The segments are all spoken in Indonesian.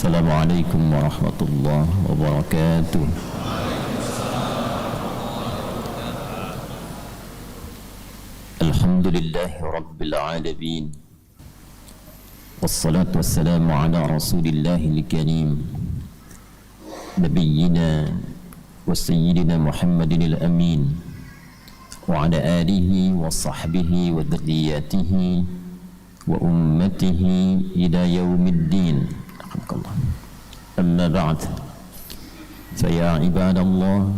Assalamualaikum warahmatullahi wabarakatuh. Alhamdulillahi rabbil alamin. Wassalatu wassalamu ala rasulillahil karim Nabiyyina wa sayyidina Muhammadinil amin wa ala alihi wa sahbihi wa dhurriyyatihi wa ummatihi ila yaumiddin. Amma ba'd. Faya ibadallah,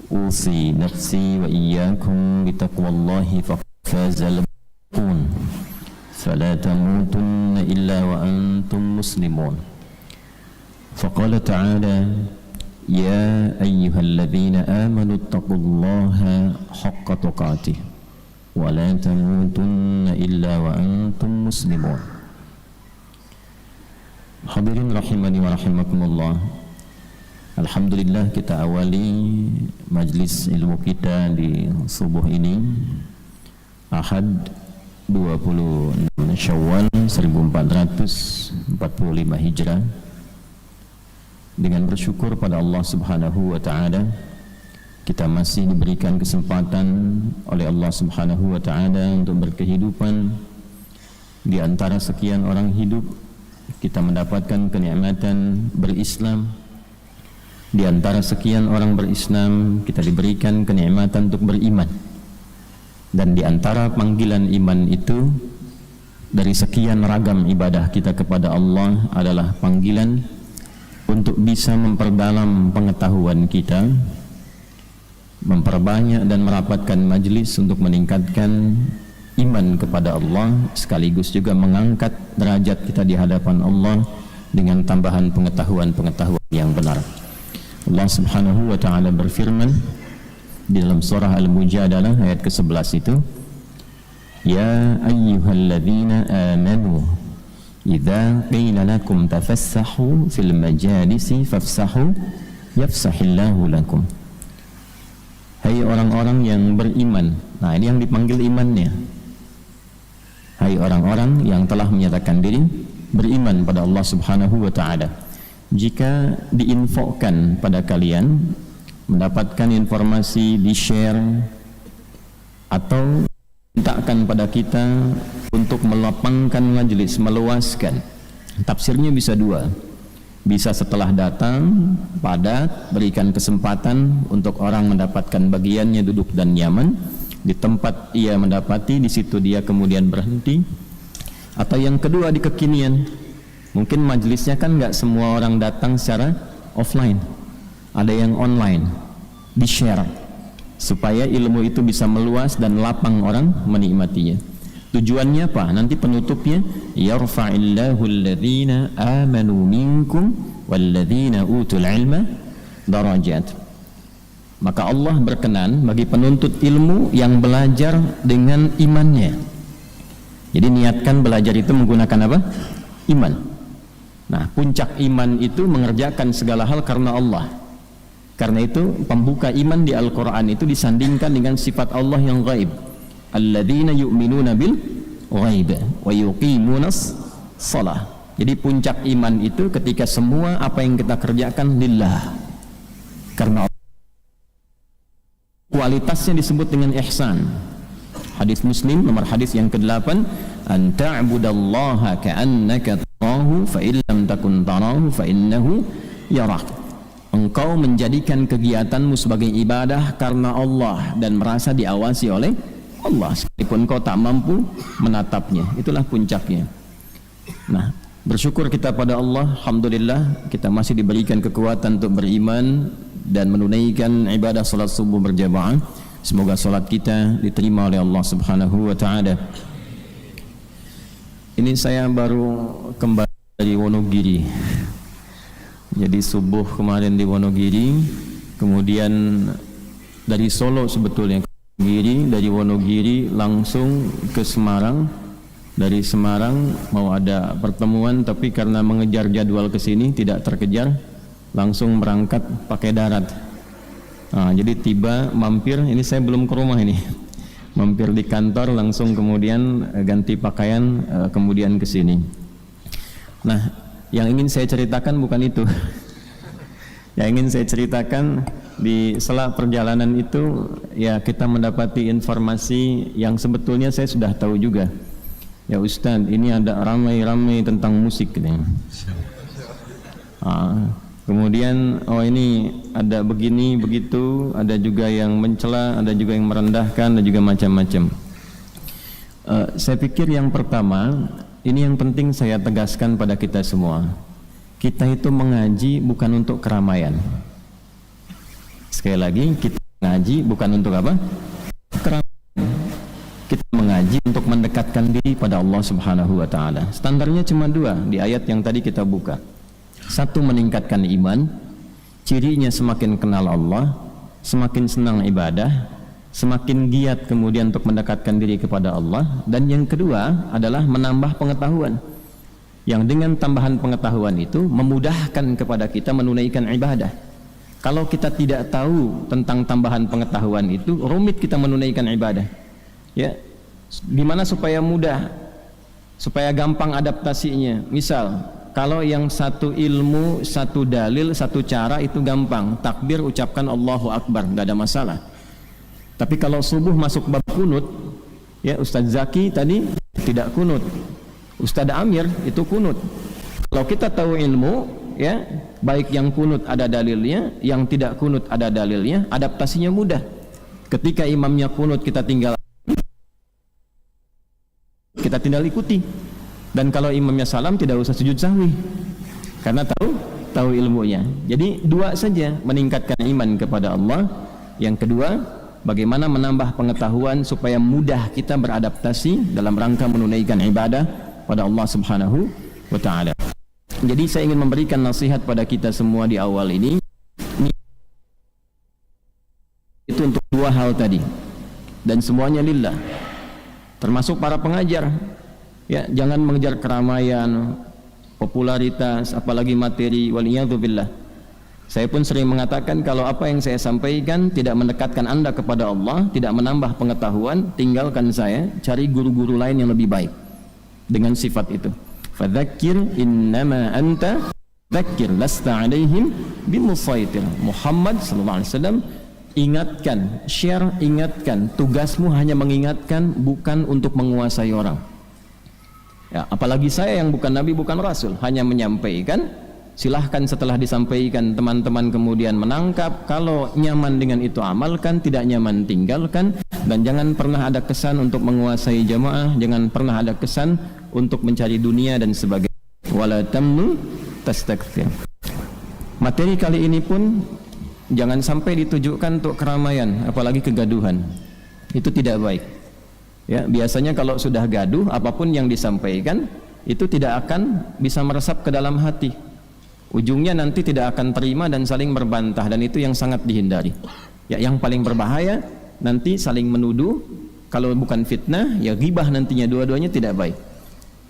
usi nafsi wa iyyakum bitaqwallahi faqad fazal muttaqun. Fala tamutunna illa wa antum muslimun. Faqala ta'ala: Ya ayyuhalladzina amanu taqullaha haqqa tuqatih wa la tamutunna illa wa antum muslimun. Hadirin rahimani wa rahimakumullah. Alhamdulillah, kita awali majlis ilmu kita di subuh ini, Ahad 26 Syawal 1445 Hijrah, dengan bersyukur pada Allah Subhanahu wa taala kita masih diberikan kesempatan oleh Allah Subhanahu wa taala untuk berkehidupan di antara sekian orang hidup. Kita mendapatkan kenikmatan berislam. Di antara sekian orang berislam, kita diberikan kenikmatan untuk beriman. Dan di antara panggilan iman itu, dari sekian ragam ibadah kita kepada Allah, adalah panggilan untuk bisa memperdalam pengetahuan kita, memperbanyak dan merapatkan majlis untuk meningkatkan iman kepada Allah, sekaligus juga mengangkat derajat kita di hadapan Allah dengan tambahan pengetahuan-pengetahuan yang benar. Allah Subhanahu wa taala berfirman di dalam surah Al-Mujadalah ayat ke-11 itu, Ya ayyuhalladzina amanu idza qila lakum tafassahu fil majalisi fafsahu yafsahillahu lakum. Hai orang-orang yang beriman. Nah, ini yang dipanggil imannya. Hai orang-orang yang telah menyatakan diri beriman pada Allah Subhanahu wa taala. Jika diinfokan pada kalian, mendapatkan informasi, di-share atau mintakan pada kita untuk melapangkan majelis, meluaskan. Tafsirnya bisa dua. Bisa setelah datang, padat, berikan kesempatan untuk orang mendapatkan bagiannya duduk dan nyaman di tempat ia mendapati, di situ dia kemudian berhenti. Atau yang kedua, di kekinian, mungkin majelisnya kan nggak semua orang datang secara offline, ada yang online, di-share supaya ilmu itu bisa meluas dan lapang orang menikmatinya. Tujuannya apa? Nanti penutupnya, yarfa'illahu alladhina amanu minkum walladhina utul ilma darajat. Maka Allah berkenan bagi penuntut ilmu yang belajar dengan imannya. Jadi niatkan belajar itu menggunakan apa? Iman. Nah, puncak iman itu mengerjakan segala hal karena Allah. Karena itu pembuka iman di Al-Quran itu disandingkan dengan sifat Allah yang gaib. Alladzina yu'minuna bil ghaib wa yuqimunas shalah. Jadi puncak iman itu ketika semua apa yang kita kerjakan lillah, karena Allah. Kualitasnya disebut dengan ihsan. Hadis Muslim nomor hadis yang ke-8, an ta'budallaha ka'annaka tarahu fa illam takun tarahu fa innahu yarak. Engkau menjadikan kegiatanmu sebagai ibadah karena Allah dan merasa diawasi oleh Allah sekalipun kau tak mampu menatapnya. Itulah puncaknya. Nah, bersyukur kita pada Allah, alhamdulillah kita masih diberikan kekuatan untuk beriman dan menunaikan ibadah salat subuh berjamaah. Semoga salat kita diterima oleh Allah Subhanahu wa taala. Ini saya baru kembali dari Wonogiri. Jadi subuh kemarin di Wonogiri, kemudian dari Solo sebetulnya ke Wonogiri, dari Wonogiri langsung ke Semarang. Dari Semarang mau ada pertemuan, tapi karena mengejar jadwal ke sini tidak terkejar, langsung berangkat pakai darat. Nah, jadi tiba mampir, ini saya belum ke rumah ini, mampir di kantor langsung kemudian ganti pakaian kemudian ke sini. Nah, yang ingin saya ceritakan bukan itu. Yang ingin saya ceritakan, di sela perjalanan itu ya kita mendapati informasi yang sebetulnya saya sudah tahu juga. Ya Ustadz, ini ada ramai-ramai tentang musik gitu. Kemudian ini ada begini begitu, ada juga yang mencela, ada juga yang merendahkan, ada juga macam-macam. Saya pikir yang pertama, ini yang penting saya tegaskan pada kita semua. Kita itu mengaji bukan untuk keramaian. Sekali lagi, kita mengaji bukan untuk apa? Keramaian. Kita mengaji untuk mendekatkan diri pada Allah Subhanahu wa taala. Standarnya cuma 2 di ayat yang tadi kita buka. 1, meningkatkan iman, cirinya semakin kenal Allah, semakin senang ibadah, semakin giat kemudian untuk mendekatkan diri kepada Allah. Dan yang kedua adalah menambah pengetahuan, yang dengan tambahan pengetahuan itu memudahkan kepada kita menunaikan ibadah. Kalau kita tidak tahu tentang tambahan pengetahuan itu, rumit kita menunaikan ibadah. Ya, gimana supaya mudah, supaya gampang adaptasinya? Misal, kalau yang satu ilmu, satu dalil, satu cara itu gampang, takbir ucapkan Allahu Akbar, nggak ada masalah. Tapi kalau subuh masuk bab kunut, ya Ustadz Zaki tadi tidak kunut, Ustadz Amir itu kunut. Kalau kita tahu ilmu, ya baik yang kunut ada dalilnya, yang tidak kunut ada dalilnya, adaptasinya mudah. Ketika imamnya kunut kita tinggal ikuti. Dan kalau imamnya salam tidak usah sujud sahwi, karena tahu ilmunya. Jadi 2 saja, meningkatkan iman kepada Allah. Yang kedua, bagaimana menambah pengetahuan supaya mudah kita beradaptasi dalam rangka menunaikan ibadah pada Allah Subhanahu wa taala. Jadi saya ingin memberikan nasihat pada kita semua di awal ini itu untuk 2 hal tadi, dan semuanya lillah, termasuk para pengajar. Ya, jangan mengejar keramaian, popularitas, apalagi materi, waliyadzubillah. Saya pun sering mengatakan, kalau apa yang saya sampaikan tidak mendekatkan Anda kepada Allah, tidak menambah pengetahuan, tinggalkan saya, cari guru-guru lain yang lebih baik dengan sifat itu. Fadzakir innama anta dzakir lasta alaihim bimusaitir. Muhammad sallallahu alaihi wasallam, ingatkan, share, ingatkan. Tugasmu hanya mengingatkan, bukan untuk menguasai orang. Ya, apalagi saya yang bukan nabi, bukan rasul, hanya menyampaikan. Silahkan setelah disampaikan teman-teman kemudian menangkap. Kalau nyaman dengan itu amalkan, tidak nyaman tinggalkan. Dan jangan pernah ada kesan untuk menguasai jamaah, jangan pernah ada kesan untuk mencari dunia dan sebagainya. Wala tamnu tastakthir. Materi kali ini pun jangan sampai ditujukan untuk keramaian, apalagi kegaduhan. Itu tidak baik. Ya, biasanya kalau sudah gaduh, apapun yang disampaikan itu tidak akan bisa meresap ke dalam hati. Ujungnya nanti tidak akan terima dan saling berbantah, dan itu yang sangat dihindari. Ya, yang paling berbahaya nanti saling menuduh. Kalau bukan fitnah, ya ghibah nantinya, dua-duanya tidak baik.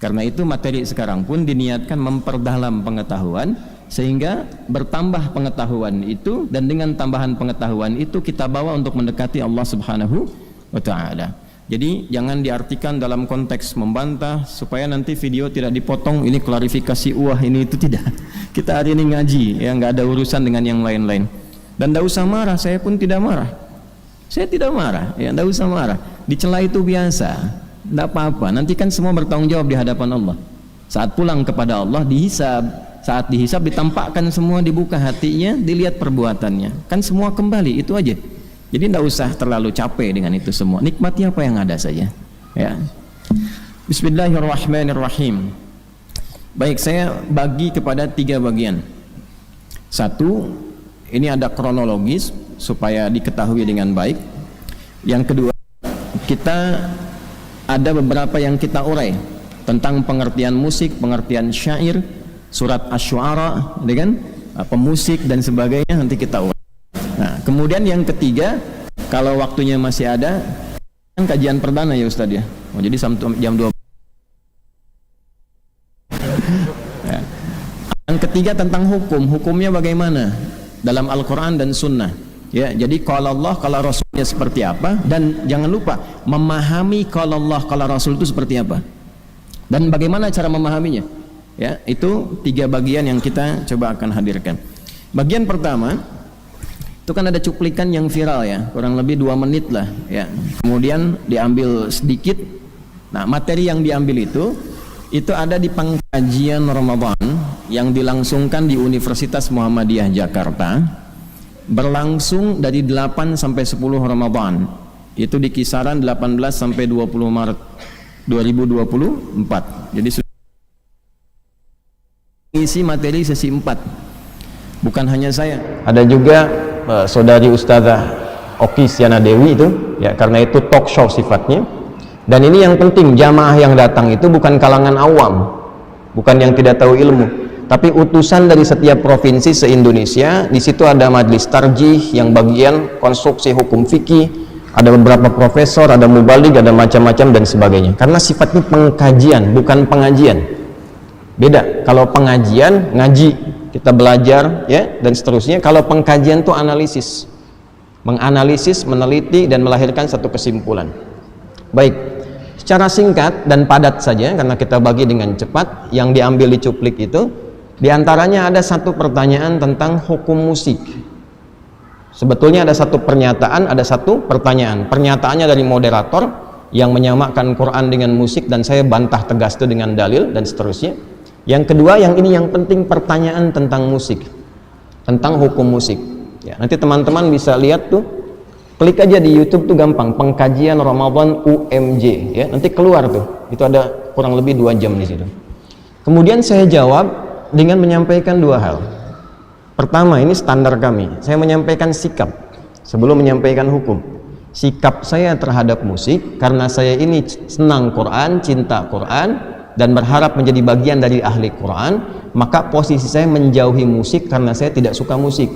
Karena itu materi sekarang pun diniatkan memperdalam pengetahuan, sehingga bertambah pengetahuan itu, dan dengan tambahan pengetahuan itu kita bawa untuk mendekati Allah Subhanahu wa taala. Jadi jangan diartikan dalam konteks membantah supaya nanti video tidak dipotong, ini klarifikasi ini itu tidak. Kita hari ini ngaji, ya nggak ada urusan dengan yang lain-lain. Dan tidak usah marah, saya pun tidak marah. Saya tidak marah, ya tidak usah marah. Dicela itu biasa, tidak apa-apa. Nanti kan semua bertanggung jawab di hadapan Allah. Saat pulang kepada Allah dihisab, saat dihisab ditampakkan semua, dibuka hatinya, dilihat perbuatannya. Kan semua kembali, itu aja. Jadi tidak usah terlalu capek dengan itu semua. Nikmati apa yang ada saja. Ya. Bismillahirrahmanirrahim. Baik, saya bagi kepada 3 bagian. 1, ini ada kronologis supaya diketahui dengan baik. Yang kedua, kita ada beberapa yang kita urai tentang pengertian musik, pengertian syair, surat Asy-Syu'ara, dengan pemusik dan sebagainya, nanti kita urai. Nah, kemudian yang ketiga, kalau waktunya masih ada, kajian perdana ya Ustadz ya. Jadi jam 12. Ya. Yang ketiga tentang hukumnya bagaimana dalam Al-Quran dan Sunnah. Ya, jadi kalau Allah, kalau Rasulnya seperti apa, dan jangan lupa memahami kalau Allah, kalau Rasul itu seperti apa, dan bagaimana cara memahaminya. Ya, itu 3 bagian yang kita coba akan hadirkan. Bagian pertama itu kan ada cuplikan yang viral ya, kurang lebih 2 menit lah ya. Kemudian diambil sedikit. Nah, materi yang diambil itu ada di pengkajian Ramadan yang dilangsungkan di Universitas Muhammadiyah Jakarta, berlangsung dari 8 sampai 10 Ramadan. Itu di kisaran 18 sampai 20 Maret 2024. Jadi isi materi sesi 4. Bukan hanya saya, ada juga saudari Ustazah Oki Siana Dewi itu ya, karena itu talk show sifatnya. Dan ini yang penting, jamaah yang datang itu bukan kalangan awam, bukan yang tidak tahu ilmu, tapi utusan dari setiap provinsi se-Indonesia. Di situ ada majelis tarjih yang bagian konstruksi hukum fikih, ada beberapa profesor, ada mubalig, ada macam-macam dan sebagainya. Karena sifatnya pengkajian, bukan pengajian. Beda, kalau pengajian ngaji, kita belajar ya dan seterusnya. Kalau pengkajian itu analisis, menganalisis, meneliti dan melahirkan satu kesimpulan. Baik, secara singkat dan padat saja karena kita bagi dengan cepat. Yang diambil di cuplik itu diantaranya ada satu pertanyaan tentang hukum musik. Sebetulnya ada satu pernyataan, ada satu pertanyaan. Pernyataannya dari moderator yang menyamakan Quran dengan musik, dan saya bantah tegas itu dengan dalil dan seterusnya. Yang kedua, yang ini yang penting, pertanyaan tentang musik, tentang hukum musik ya. Nanti teman-teman bisa lihat tuh, klik aja di YouTube tuh gampang, pengkajian Ramadan UMJ ya, nanti keluar tuh, itu ada kurang lebih 2 jam di situ. Kemudian saya jawab dengan menyampaikan 2 hal. Pertama, ini standar kami, saya menyampaikan sikap sebelum menyampaikan hukum. Sikap saya terhadap musik, karena saya ini senang Quran, cinta Quran, dan berharap menjadi bagian dari ahli Quran, maka posisi saya menjauhi musik karena saya tidak suka musik.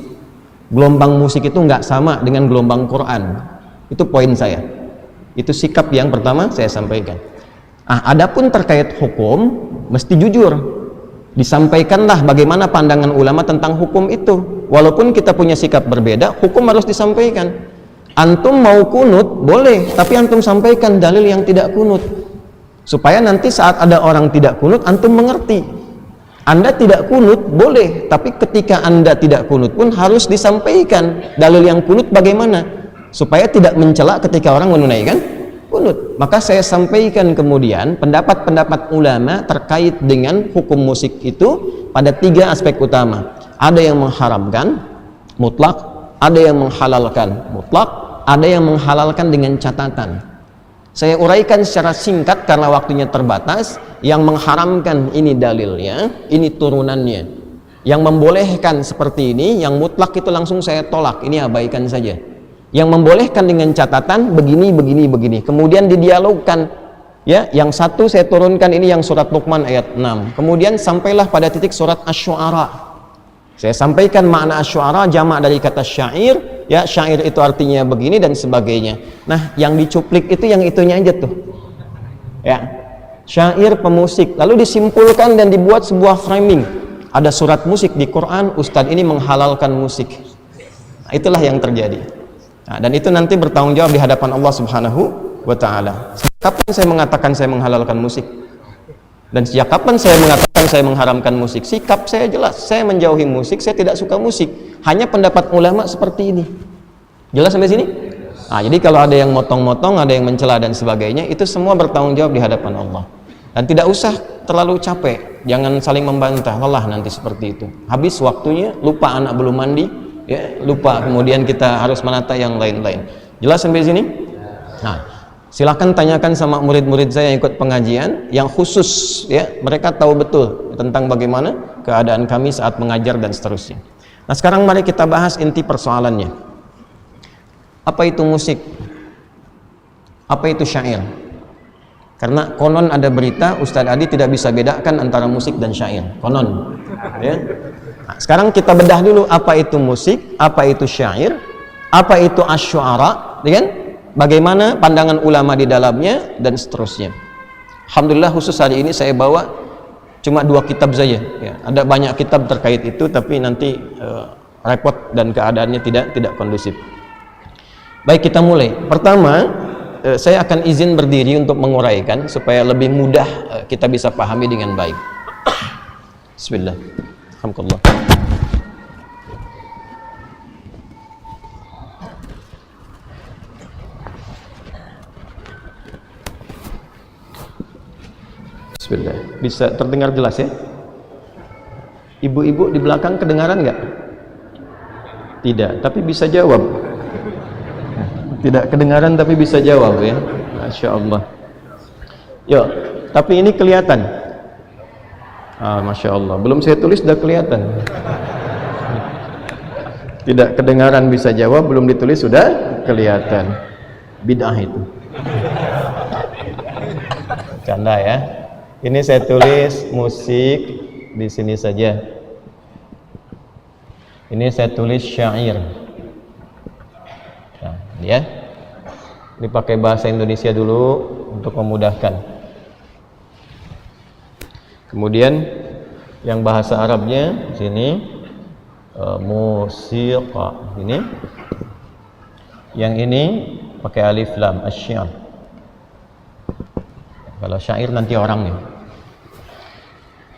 Gelombang musik itu nggak sama dengan gelombang Quran. Itu poin saya. Itu sikap yang pertama saya sampaikan. Adapun terkait hukum, mesti jujur. Disampaikanlah bagaimana pandangan ulama tentang hukum itu. Walaupun kita punya sikap berbeda, hukum harus disampaikan. Antum mau kunut, boleh, tapi antum sampaikan dalil yang tidak kunut, supaya nanti saat ada orang tidak kunut, antum mengerti. Anda tidak kunut, boleh, tapi ketika Anda tidak kunut pun harus disampaikan dalil yang kunut bagaimana, supaya tidak mencela ketika orang menunaikan kunut. Maka saya sampaikan kemudian pendapat-pendapat ulama terkait dengan hukum musik itu pada 3 aspek utama. Ada yang mengharamkan mutlak, ada yang menghalalkan mutlak, ada yang menghalalkan dengan catatan. Saya uraikan secara singkat karena waktunya terbatas. Yang mengharamkan ini dalilnya, ini turunannya. Yang membolehkan seperti ini, yang mutlak itu langsung saya tolak, ini abaikan saja. Yang membolehkan dengan catatan begini, begini, begini. Kemudian didialogkan. Ya, yang satu saya turunkan ini yang surat Luqman ayat 6. Kemudian sampailah pada titik surat Asy-Syu'ara. Saya sampaikan makna Asy-Syu'ara jamak dari kata syair. Ya, syair itu artinya begini dan sebagainya. Nah, yang dicuplik itu yang itunya aja tuh. Ya, syair pemusik. Lalu disimpulkan dan dibuat sebuah framing. Ada surat musik di Quran, Ustadz ini menghalalkan musik. Nah, itulah yang terjadi. Nah, dan itu nanti bertanggung jawab di hadapan Allah Subhanahu wa Ta'ala. Kapan saya mengatakan saya menghalalkan musik? Dan sejak kapan saya mengatakan saya mengharamkan musik? Sikap saya jelas, saya menjauhi musik, saya tidak suka musik. Hanya pendapat ulama seperti ini. Jelas sampai sini? Nah, jadi kalau ada yang motong-motong, ada yang mencela dan sebagainya, itu semua bertanggung jawab di hadapan Allah. Dan tidak usah terlalu capek, jangan saling membantah, lelah nanti seperti itu. Habis waktunya, lupa anak belum mandi, ya, lupa kemudian kita harus menata yang lain-lain. Jelas sampai sini? Nah, silakan tanyakan sama murid-murid saya yang ikut pengajian yang khusus, ya, mereka tahu betul tentang bagaimana keadaan kami saat mengajar dan seterusnya. Nah, sekarang mari kita bahas inti persoalannya. Apa itu musik? Apa itu syair? Karena konon ada berita Ustadz Adi tidak bisa bedakan antara musik dan syair. Konon, ya. Nah, sekarang kita bedah dulu apa itu musik, apa itu syair, apa itu asy-syu'ara, ya kan? Bagaimana pandangan ulama di dalamnya dan seterusnya. Alhamdulillah khusus hari ini saya bawa cuma 2 kitab saja. Ya, ada banyak kitab terkait itu, tapi nanti repot dan keadaannya tidak kondusif. Baik, kita mulai. Pertama, saya akan izin berdiri untuk menguraikan supaya lebih mudah kita bisa pahami dengan baik. Bismillah. Alhamdulillah. Bismillah. Bisa terdengar jelas ya? Ibu-ibu di belakang kedengaran nggak? Tidak, tapi bisa jawab. Tidak kedengaran tapi bisa jawab ya. Masya Allah. Yo, tapi ini kelihatan. Masya Allah. Belum saya tulis sudah kelihatan. Tidak kedengaran bisa jawab, belum ditulis sudah kelihatan. Bid'ah itu. Canda ya. Ini saya tulis musik di sini saja. Ini saya tulis syair. Nah, ya. Ini pakai bahasa Indonesia dulu untuk memudahkan. Kemudian yang bahasa Arabnya sini musiqa ini. Yang ini pakai alif lam asy-syair. Kalau syair nanti orangnya.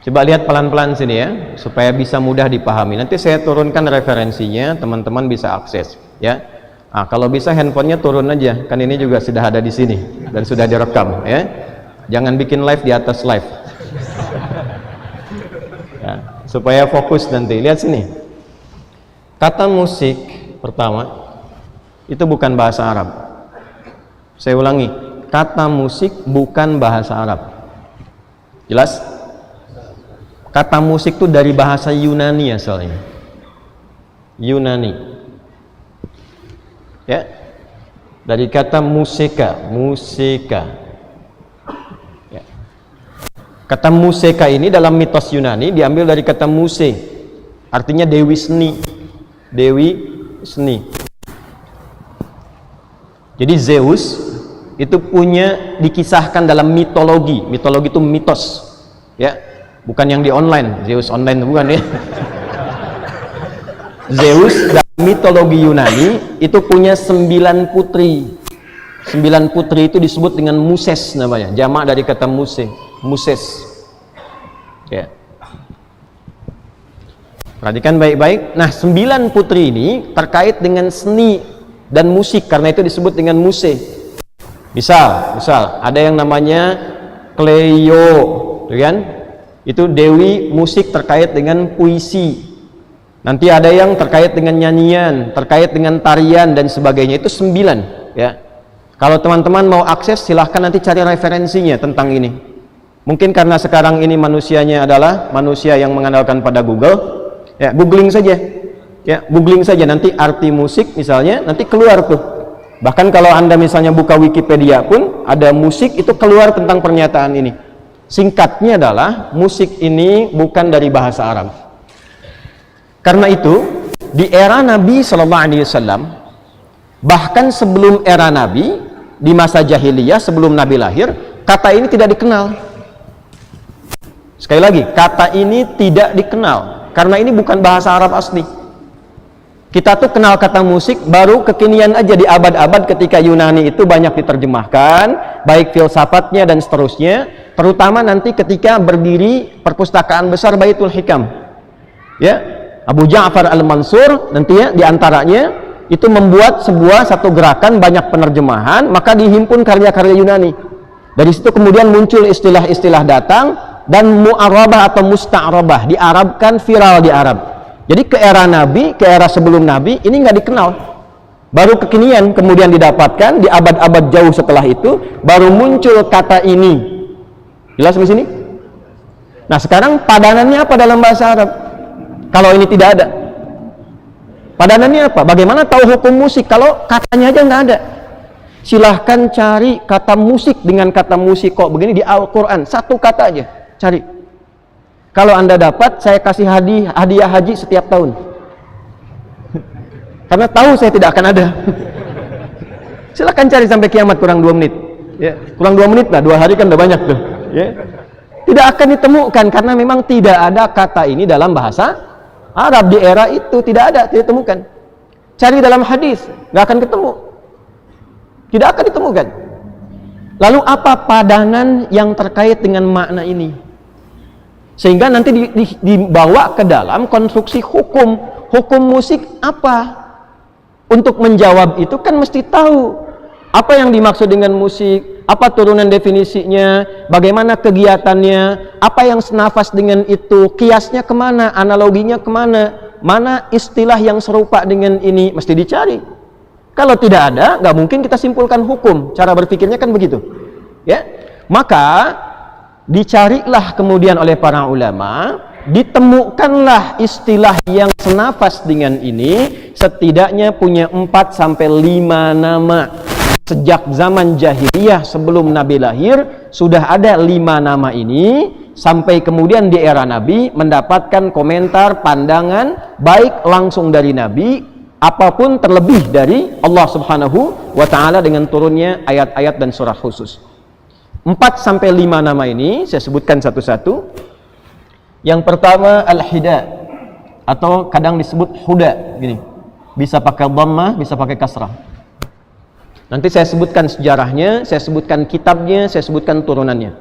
Coba lihat pelan-pelan sini ya, supaya bisa mudah dipahami. Nanti saya turunkan referensinya, teman-teman bisa akses ya. Kalau bisa handphonenya turun aja, kan ini juga sudah ada di sini dan sudah direkam ya. Jangan bikin live di atas live. Ya, supaya fokus nanti. Lihat sini. Kata musik pertama itu bukan bahasa Arab. Saya ulangi, kata musik bukan bahasa Arab. Jelas? Kata musik itu dari bahasa Yunani asalnya. Yunani. Ya. Dari kata musika, musika. Ya. Kata musika ini dalam mitos Yunani diambil dari kata muse. Artinya dewi seni. Dewi seni. Jadi Zeus itu punya dikisahkan dalam mitologi. Mitologi itu mitos. Ya. Bukan yang di online, Zeus online bukan ya. Zeus dalam mitologi Yunani itu punya 9 putri. 9 putri itu disebut dengan Muses namanya, jamak dari kata muse, Muses. Ya. Perhatikan baik-baik. Nah, 9 putri ini terkait dengan seni dan musik, karena itu disebut dengan muse. Misal ada yang namanya Cleo, kan? Itu dewi musik terkait dengan puisi. Nanti ada yang terkait dengan nyanyian, terkait dengan tarian dan sebagainya. Itu 9 ya. Kalau teman-teman mau akses silahkan nanti cari referensinya tentang ini. Mungkin karena sekarang ini manusianya adalah manusia yang mengandalkan pada Google ya, googling saja ya, googling saja nanti arti musik misalnya, nanti keluar tuh. Bahkan kalau Anda misalnya buka Wikipedia pun ada musik, itu keluar tentang pernyataan ini. Singkatnya adalah musik ini bukan dari bahasa Arab. Karena itu di era Nabi SAW, bahkan sebelum era Nabi, di masa jahiliyah sebelum Nabi lahir, kata ini tidak dikenal. Sekali lagi, kata ini tidak dikenal karena ini bukan bahasa Arab asli. Kita tuh kenal kata musik baru kekinian aja di abad-abad ketika Yunani itu banyak diterjemahkan, baik filsafatnya dan seterusnya, terutama nanti ketika berdiri perpustakaan besar Baitul Hikam. Ya, Abu Ja'far Al-Mansur nanti ya diantaranya itu membuat satu gerakan banyak penerjemahan, maka dihimpun karya-karya Yunani. Dari situ kemudian muncul istilah-istilah datang dan mu'arabah atau musta'rabah, diarabkan, viral di Arab. Jadi ke era Nabi, ke era sebelum Nabi ini nggak dikenal, baru kekinian kemudian didapatkan di abad-abad jauh setelah itu baru muncul kata ini. Jelas di sini? Nah sekarang padanannya apa dalam bahasa Arab? Kalau ini tidak ada, padanannya apa? Bagaimana tahu hukum musik kalau katanya aja nggak ada? Silahkan cari kata musik dengan kata musik kok begini di Al-Quran, satu kata aja cari. Kalau Anda dapat, saya kasih hadiah haji setiap tahun. Karena tahu saya tidak akan ada. Silakan cari sampai kiamat kurang 2 menit. Ya, kurang 2 menit lah, 2 hari kan udah banyak tuh. Ya. Tidak akan ditemukan karena memang tidak ada kata ini dalam bahasa Arab di era itu, tidak ada, tidak ditemukan. Cari dalam hadis, nggak akan ketemu. Tidak akan ditemukan. Lalu apa padanan yang terkait dengan makna ini? Sehingga nanti dibawa ke dalam konstruksi hukum. Hukum musik apa? Untuk menjawab itu kan mesti tahu apa yang dimaksud dengan musik, apa turunan definisinya, bagaimana kegiatannya, apa yang senafas dengan itu, kiasnya kemana, analoginya kemana, mana istilah yang serupa dengan ini, mesti dicari. Kalau tidak ada, nggak mungkin kita simpulkan hukum. Cara berpikirnya kan begitu, ya. Maka dicarilah kemudian oleh para ulama, ditemukanlah istilah yang senafas dengan ini, setidaknya punya 4 sampai 5 nama. Sejak zaman jahiliyah sebelum Nabi lahir sudah ada 5 nama ini, sampai kemudian di era Nabi mendapatkan komentar, pandangan baik langsung dari Nabi apapun terlebih dari Allah Subhanahu wa taala dengan turunnya ayat-ayat dan surah khusus. 4 sampai 5 nama ini saya sebutkan satu-satu. Yang pertama al-hida, atau kadang disebut huda, gini. Bisa pakai dhammah, bisa pakai kasrah. Nanti saya sebutkan sejarahnya, saya sebutkan kitabnya, saya sebutkan turunannya.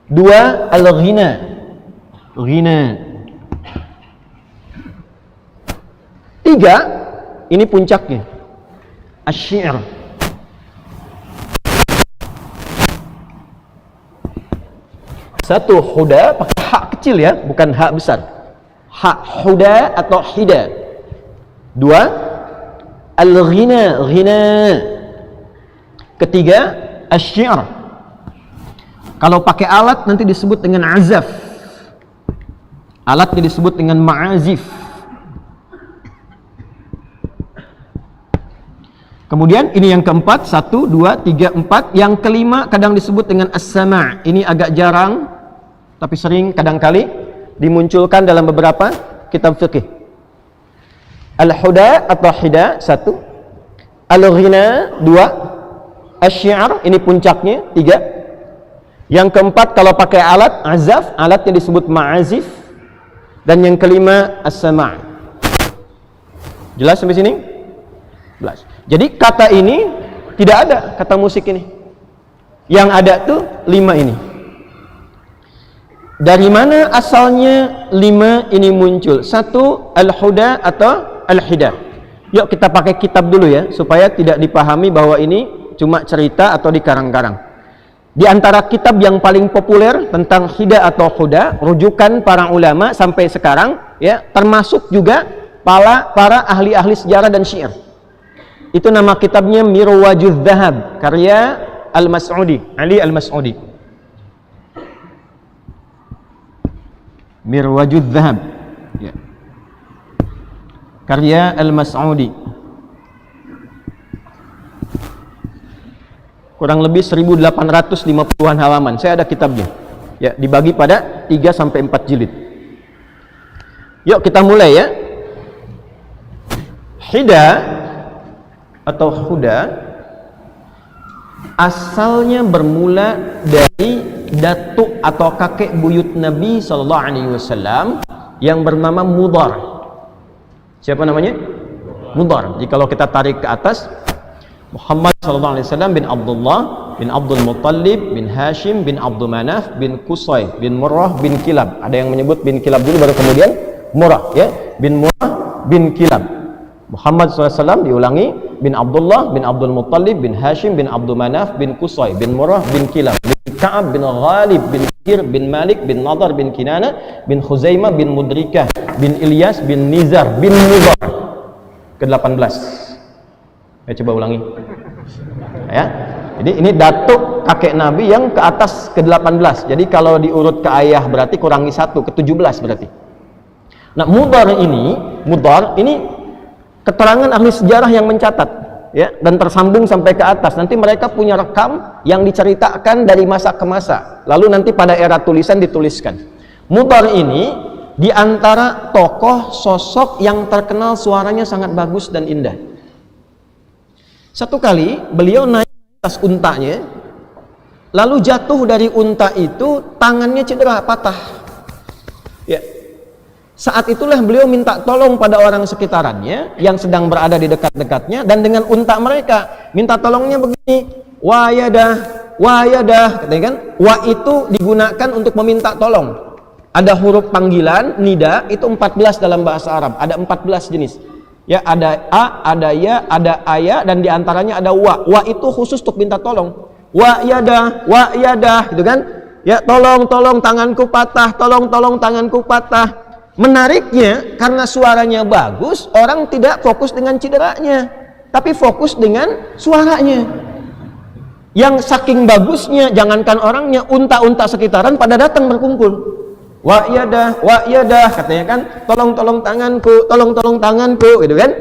2 al-ghina. Ghina. 3 ini puncaknya. Asy-syi'r. Satu huda pakai hak kecil ya, bukan hak besar. Hak huda atau hida. 2 al-ghina, ghina. Ketiga asy-syi'r. Kalau pakai alat nanti disebut dengan azaf. Alatnya disebut dengan ma'azif. Kemudian ini yang keempat, 1, 2, 3, 4. Yang kelima kadang disebut dengan as-sama'. Ini agak jarang, tapi sering kadang-kali dimunculkan dalam beberapa kitab fikih. Al-huda atau hida 1, al-ghina 2, asy-syi'r ini puncaknya 3. Yang keempat kalau pakai alat azaf, alatnya disebut ma'azif. Dan yang kelima as-sama'. Jelas sampai sini? Jelas. Jadi kata ini tidak ada, kata musik ini. Yang ada tuh 5 ini. Dari mana asalnya 5 ini muncul? 1 al-huda atau al-hida. Yuk kita pakai kitab dulu ya, supaya tidak dipahami bahwa ini cuma cerita atau dikarang-karang. Di antara kitab yang paling populer tentang hida atau huda, rujukan para ulama sampai sekarang ya, termasuk juga para ahli-ahli sejarah dan syair. Itu nama kitabnya Mirwajuz Dhahab, karya Al-Mas'udi, Ali Al-Mas'udi. Mirwajuz Dhahab, ya. Karya Al-Mas'udi. Kurang lebih 1850-an halaman. Saya ada kitabnya. Ya, dibagi pada 3 sampai 4 jilid. Yuk kita mulai ya. Hida atau huda asalnya bermula dari datuk atau kakek buyut Nabi sallallahu alaihi wasallam yang bernama Mudhar. Siapa namanya? Mudhar. Jadi kalau kita tarik ke atas, Muhammad sallallahu alaihi wasallam bin Abdullah bin Abdul Muttalib bin Hashim bin Abdul Manaf bin Qusay bin Murrah bin Kilab. Ada yang menyebut bin Kilab dulu baru kemudian Murrah ya. Bin Murrah bin Kilab. Muhammad SAW diulangi bin Abdullah bin Abdul Muttalib bin Hashim bin Abdul Manaf bin Qusay bin Murrah bin Kilab bin Ka'ab bin Ghalib bin Kir bin Malik bin Nadar bin Kinana bin Khuzaimah bin Mudrikah bin Ilyas bin Nizar bin Mudhar. Ke-18. Ya, coba ulangi ya. Jadi ini datuk kakek Nabi yang ke atas ke-18. Jadi kalau diurut ke ayah berarti kurangi 1, ke-17 berarti. Nah Mudhar ini keterangan ahli sejarah yang mencatat ya, dan tersambung sampai ke atas. Nanti mereka punya rekam yang diceritakan dari masa ke masa, lalu nanti pada era tulisan dituliskan. Mudhar ini diantara tokoh sosok yang terkenal suaranya sangat bagus dan indah. Satu kali beliau naik atas untanya, lalu jatuh dari unta itu, tangannya cedera, patah ya. Saat itulah beliau minta tolong pada orang sekitarannya yang sedang berada di dekat-dekatnya, dan dengan unta mereka minta tolongnya begini, wa yadah, katanya kan, wa itu digunakan untuk meminta tolong Ada huruf panggilan, nida, itu 14 dalam bahasa Arab. Ada 14 jenis. Ya, ada a, ada ya, ada aya, dan diantaranya ada wa. Wa itu khusus untuk minta tolong. Wa yadah, gitu kan? Ya, tolong tanganku patah, tolong tanganku patah. Menariknya, karena suaranya bagus, orang tidak fokus dengan cederanya, tapi fokus dengan suaranya. Yang saking bagusnya, jangankan orangnya, unta-unta sekitaran pada datang berkumpul. Wa yadah, katanya kan, tolong tanganku, gitu kan?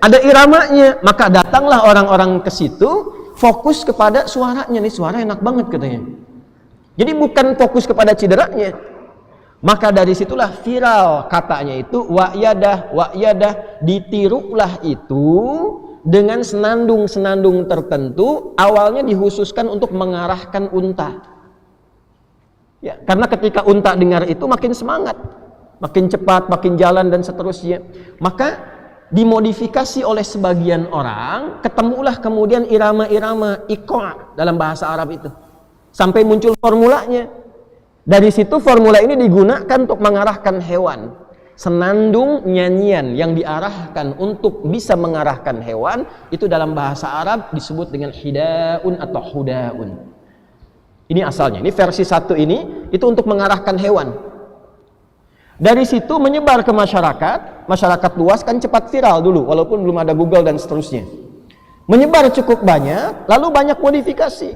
Ada iramanya, maka datanglah orang-orang ke situ, fokus kepada suaranya. Nih suara enak banget katanya. Jadi bukan fokus kepada cederanya. Maka dari situlah viral katanya itu wa yadah, ditirulah itu dengan senandung-senandung tertentu, awalnya dikhususkan untuk mengarahkan unta. Ya, karena ketika unta dengar itu makin semangat, makin cepat, makin jalan dan seterusnya. Maka dimodifikasi oleh sebagian orang, ketemulah kemudian irama-irama iqa' dalam bahasa Arab itu. Sampai muncul formulanya. Dari situ formula ini digunakan untuk mengarahkan hewan. Senandung nyanyian yang diarahkan untuk bisa mengarahkan hewan, itu dalam bahasa Arab disebut dengan hidaun atau hudaun. Ini asalnya, ini versi 1 ini, itu untuk mengarahkan hewan. Dari situ menyebar ke masyarakat luas, kan cepat viral dulu, walaupun belum ada Google dan seterusnya. Menyebar cukup banyak, lalu banyak modifikasi.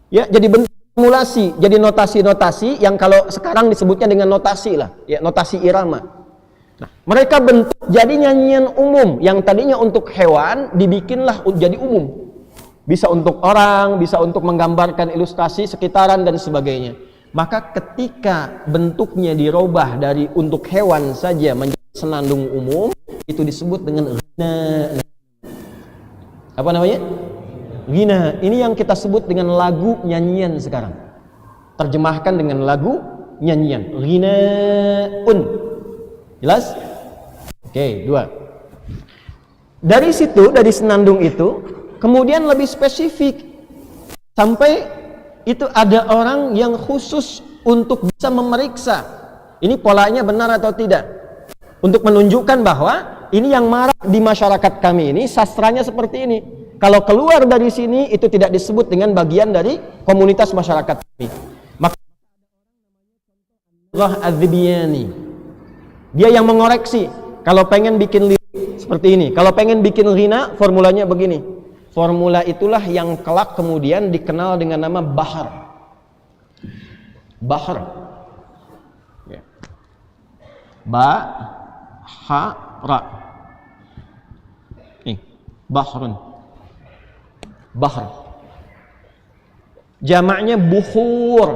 Ya, jadi bentuk formulasi, jadi notasi-notasi yang kalau sekarang disebutnya dengan notasi lah, ya, notasi irama. Nah, mereka bentuk jadi nyanyian umum, yang tadinya untuk hewan, dibikinlah jadi umum. Bisa untuk orang, bisa untuk menggambarkan ilustrasi sekitaran dan sebagainya. Maka ketika bentuknya dirubah dari untuk hewan saja menjadi senandung umum, itu disebut dengan ghina. Apa namanya? Ghina. Ini yang kita sebut dengan lagu nyanyian sekarang. Terjemahkan dengan lagu nyanyian. Ghinaun. Jelas? Oke, 2. Dari situ, dari senandung itu, kemudian lebih spesifik, sampai itu ada orang yang khusus untuk bisa memeriksa ini polanya benar atau tidak, untuk menunjukkan bahwa ini yang marak di masyarakat kami ini, sastranya seperti ini. Kalau keluar dari sini, itu tidak disebut dengan bagian dari komunitas masyarakat kami. Maka Allah Az-Zibyani, dia yang mengoreksi. Kalau pengen bikin lirik seperti ini, kalau pengen bikin ghina, formulanya begini. Formula itulah yang kelak kemudian dikenal dengan nama bahar. Bahar. Ya. Ba, ha, ra. Nih, bahrun. Bahar. Jamaknya bukhur.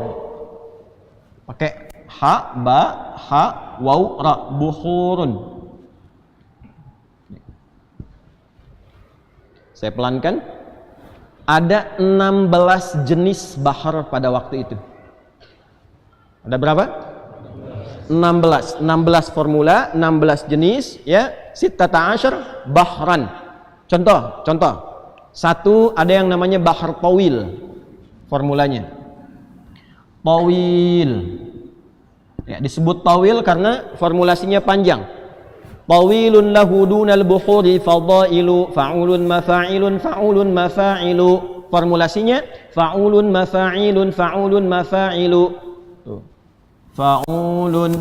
Pakai ha, ba, ha, waw, ra. Bukhurun. Saya pelankan. Ada 16 jenis bahar pada waktu itu. Ada berapa? 16 formula, 16 jenis, ya. Sittata asyar bahran. Contoh. 1, ada yang namanya bahar tawil. Formulanya. Tawil. Ya, disebut tawil karena formulasinya panjang. Tawilun lahu dunal bukhuri fadailu fa'ulun mafa'ilun fa'ulun mafa'ilu. Formulasinya fa'ulun mafa'ilun fa'ulun mafa'ilu. Fa'ulun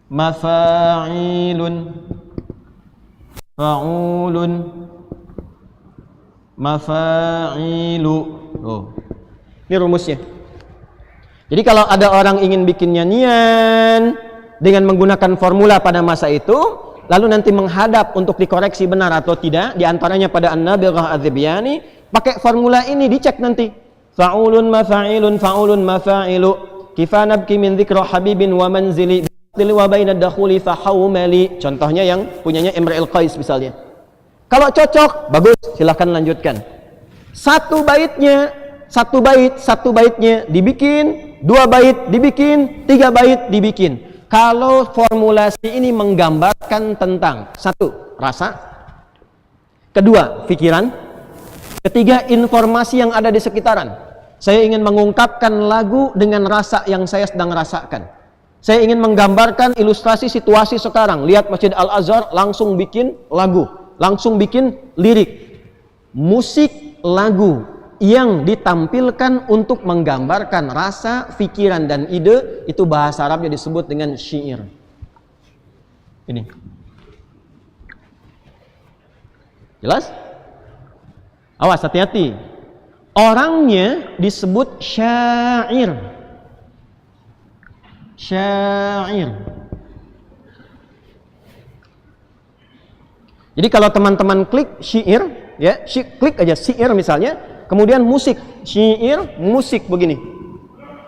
mafa'ilun fa'ulun mafa'ilu. Ini rumusnya. Jadi kalau ada orang ingin bikin nyanyian dengan menggunakan formula pada masa itu, lalu nanti menghadap untuk dikoreksi benar atau tidak, diantaranya pada An-Nabighah Az-Zibyani, pakai formula ini dicek nanti. Fa'ulun mafa'ilun fa'ulun mafa'ilu kifa nabki min dzikra habibin wa manzili wa baina dakhuli fahawmali. Contohnya yang punyanya Imrul Qais misalnya. Kalau cocok, bagus, silahkan lanjutkan. Satu baitnya dibikin, 2 bait dibikin, 3 bait dibikin. Kalau formulasi ini menggambarkan tentang 1, rasa, 2, pikiran, 3, informasi yang ada di sekitaran. Saya ingin mengungkapkan lagu dengan rasa yang saya sedang rasakan. Saya ingin menggambarkan ilustrasi situasi sekarang. Lihat Masjid Al-Azhar, langsung bikin lagu, langsung bikin lirik. Musik lagu yang ditampilkan untuk menggambarkan rasa, pikiran, dan ide, itu bahasa Arabnya disebut dengan syair. Ini. Jelas? Awas, hati-hati. Orangnya disebut syair. Syair. Jadi kalau teman-teman klik syair, ya, klik aja syair misalnya, kemudian musik, syair, musik begini.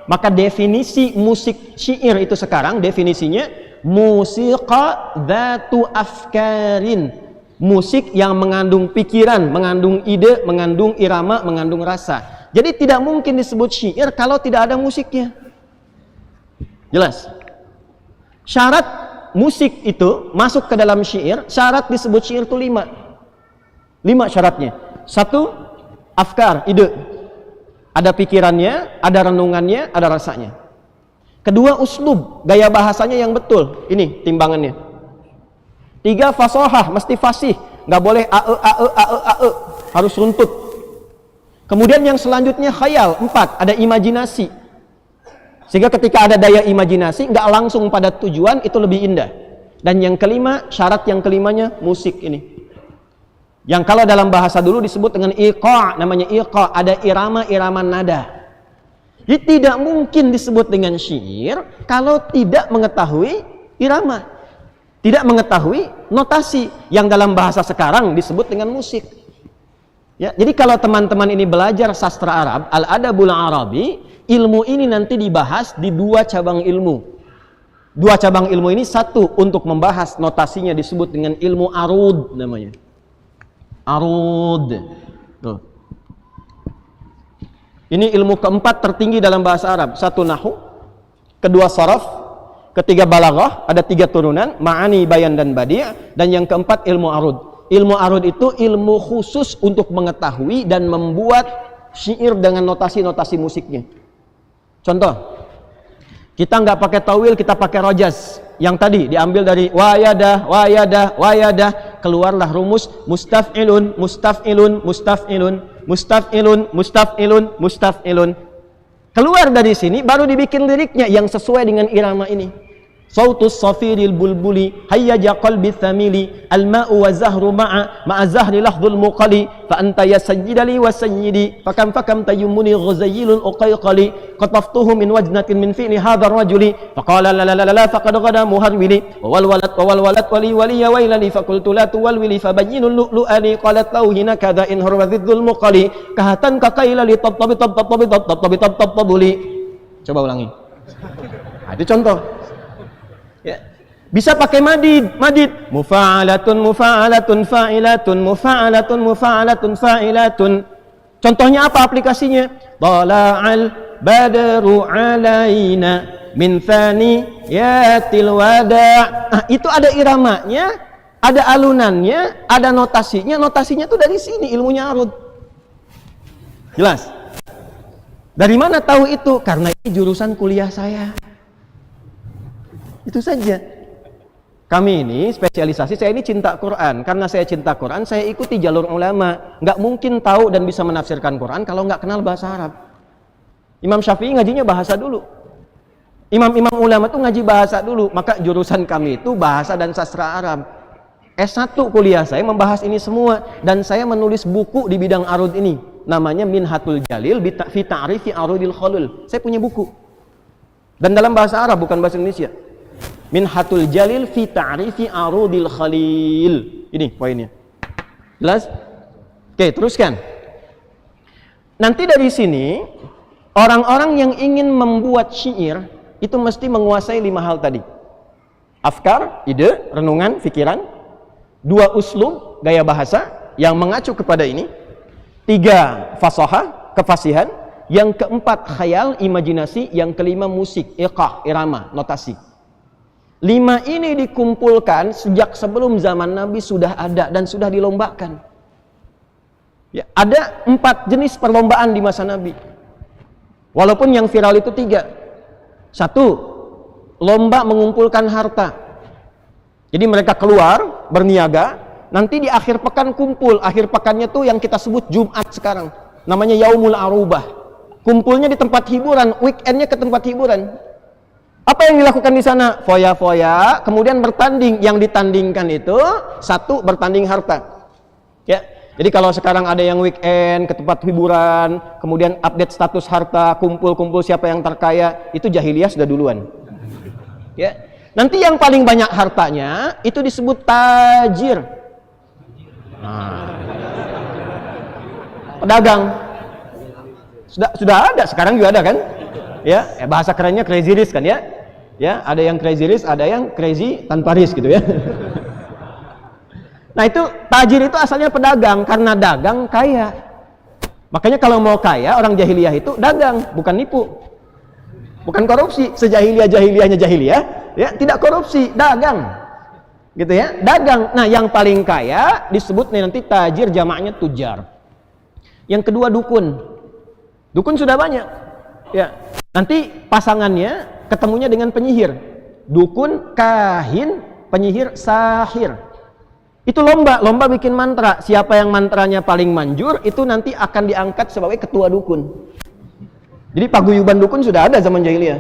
Maka definisi musik syair itu sekarang definisinya musiqa dzatu afkarin. Musik yang mengandung pikiran, mengandung ide, mengandung irama, mengandung rasa. Jadi tidak mungkin disebut syair kalau tidak ada musiknya. Jelas? Syarat musik itu masuk ke dalam syair, syarat disebut syair itu 5. 5 syaratnya. 1, afkar, ide. Ada pikirannya, ada renungannya, ada rasanya. Kedua, uslub, gaya bahasanya yang betul. Ini timbangannya. 3, fasohah, mesti fasih, nggak boleh ae, harus runtut. Kemudian yang selanjutnya khayal, 4, ada imajinasi. Sehingga ketika ada daya imajinasi, nggak langsung pada tujuan, itu lebih indah. Dan yang kelima, syarat yang kelimanya musik ini. Yang kalau dalam bahasa dulu disebut dengan iqa', namanya iqa', ada irama-irama nada. Jadi tidak mungkin disebut dengan syair kalau tidak mengetahui irama. Tidak mengetahui notasi yang dalam bahasa sekarang disebut dengan musik. Ya, jadi kalau teman-teman ini belajar sastra Arab, Al-Adabul Arabi, ilmu ini nanti dibahas di 2 cabang ilmu. 2 cabang ilmu ini, 1 untuk membahas notasinya disebut dengan ilmu arud namanya. Arud. Tuh. Ini ilmu keempat tertinggi dalam bahasa Arab. 1 nahwu, kedua saraf, ketiga balaghah, ada 3 turunan, ma'ani, bayan, dan badi', dan yang keempat ilmu arud. Ilmu arud itu ilmu khusus untuk mengetahui dan membuat syair dengan notasi-notasi musiknya. Contoh, kita nggak pakai tawil, kita pakai rojaz. Yang tadi diambil dari wayadah, wayadah, wayadah, keluarlah rumus mustaf'ilun, mustaf'ilun, mustaf'ilun, mustaf'ilun, mustaf'ilun, mustaf'ilun. Keluar dari sini baru dibikin liriknya yang sesuai dengan irama ini. Sautus safiril bulbuli hayyaja qalbi thamili al-ma'u wa zahru ma'a zahri lahdul muqali fa anta ya sayyidali wa sayyidi fakam tayyumuni ghuzayyilun uqayqali qataftuhu min wajnatin min fi'li hadha ar-rajuli faqala la la la la faqad ghada muharwili wa wal walat wali wali ya wailani faqultu la tuwalwili fabayyinul lu'lu'ani qalat lahu hina kadha in hurwadhidzul muqali kahatan kaqaila li tabtabi tabtabi tabtabi tabtabuli. Coba ulangi. Nah, itu contoh. Ya. Bisa pakai madid, madid. Mufa'alatun, mufa'alatun, fa'ilatun, mufa'alatun, mufa'alatun, fa'ilatun. Contohnya apa aplikasinya? Tala'al badru alaina min thaniyatil wada'. Nah, itu ada iramanya, ada alunannya, ada notasinya. Notasinya tuh dari sini ilmunya arud. Jelas? Dari mana tahu itu? Karena ini jurusan kuliah saya. Itu saja. Kami ini spesialisasi, saya ini cinta Quran. Karena saya cinta Quran, saya ikuti jalur ulama. Nggak mungkin tahu dan bisa menafsirkan Quran kalau nggak kenal bahasa Arab. Imam Syafi'i ngajinya bahasa dulu. Imam-imam ulama tuh ngaji bahasa dulu. Maka jurusan kami itu bahasa dan sastra Arab. S1 kuliah saya membahas ini semua. Dan saya menulis buku di bidang arud ini. Namanya Minhatul Jalil fi Ta'rifi Arudil Khalil. Saya punya buku. Dan dalam bahasa Arab, bukan bahasa Indonesia. Minhatul Jalil fi Ta'rifi Arudil Khalil. Ini poinnya. Jelas? Oke, teruskan. Nanti dari sini, orang-orang yang ingin membuat syair itu mesti menguasai 5 hal tadi. Afkar, ide, renungan, pikiran. 2, uslub, gaya bahasa yang mengacu kepada ini. 3, fasohah, kefasihan. Yang keempat, khayal, imajinasi. Yang kelima, musik, iqah, irama, notasi. 5 ini dikumpulkan sejak sebelum zaman Nabi sudah ada dan sudah dilombakan. Ya, ada 4 jenis perlombaan di masa Nabi. Walaupun yang viral itu 3. 1, lomba mengumpulkan harta. Jadi mereka keluar berniaga, nanti di akhir pekan kumpul. Akhir pekannya tuh yang kita sebut Jumat sekarang, namanya Yaumul Arubah. Kumpulnya di tempat hiburan, weekendnya ke tempat hiburan. Apa yang dilakukan di sana? Foya-foya, kemudian bertanding. Yang ditandingkan itu 1, bertanding harta. Ya, jadi kalau sekarang ada yang weekend ke tempat hiburan, kemudian update status harta, kumpul-kumpul siapa yang terkaya, itu jahiliyah sudah duluan. Ya, nanti yang paling banyak hartanya itu disebut tajir. Pedagang. Sudah ada, sekarang juga ada kan? Ya, bahasa kerennya crazy rich kan ya? Ya, ada yang crazy rich, ada yang crazy tanpa risk gitu ya. Nah itu tajir itu asalnya pedagang, karena dagang kaya. Makanya kalau mau kaya orang jahiliyah itu dagang, bukan nipu, bukan korupsi. Sejahiliyah-jahiliyahnya jahiliyah, ya tidak korupsi, dagang, gitu ya, dagang. Nah yang paling kaya disebut nih nanti tajir, jamaknya tujar. Yang kedua dukun, dukun sudah banyak, ya. Nanti pasangannya ketemunya dengan penyihir, dukun, kahin, penyihir, sahir. Itu lomba bikin mantra. Siapa yang mantranya paling manjur, itu nanti akan diangkat sebagai ketua dukun. Jadi paguyuban dukun sudah ada zaman jahiliyah.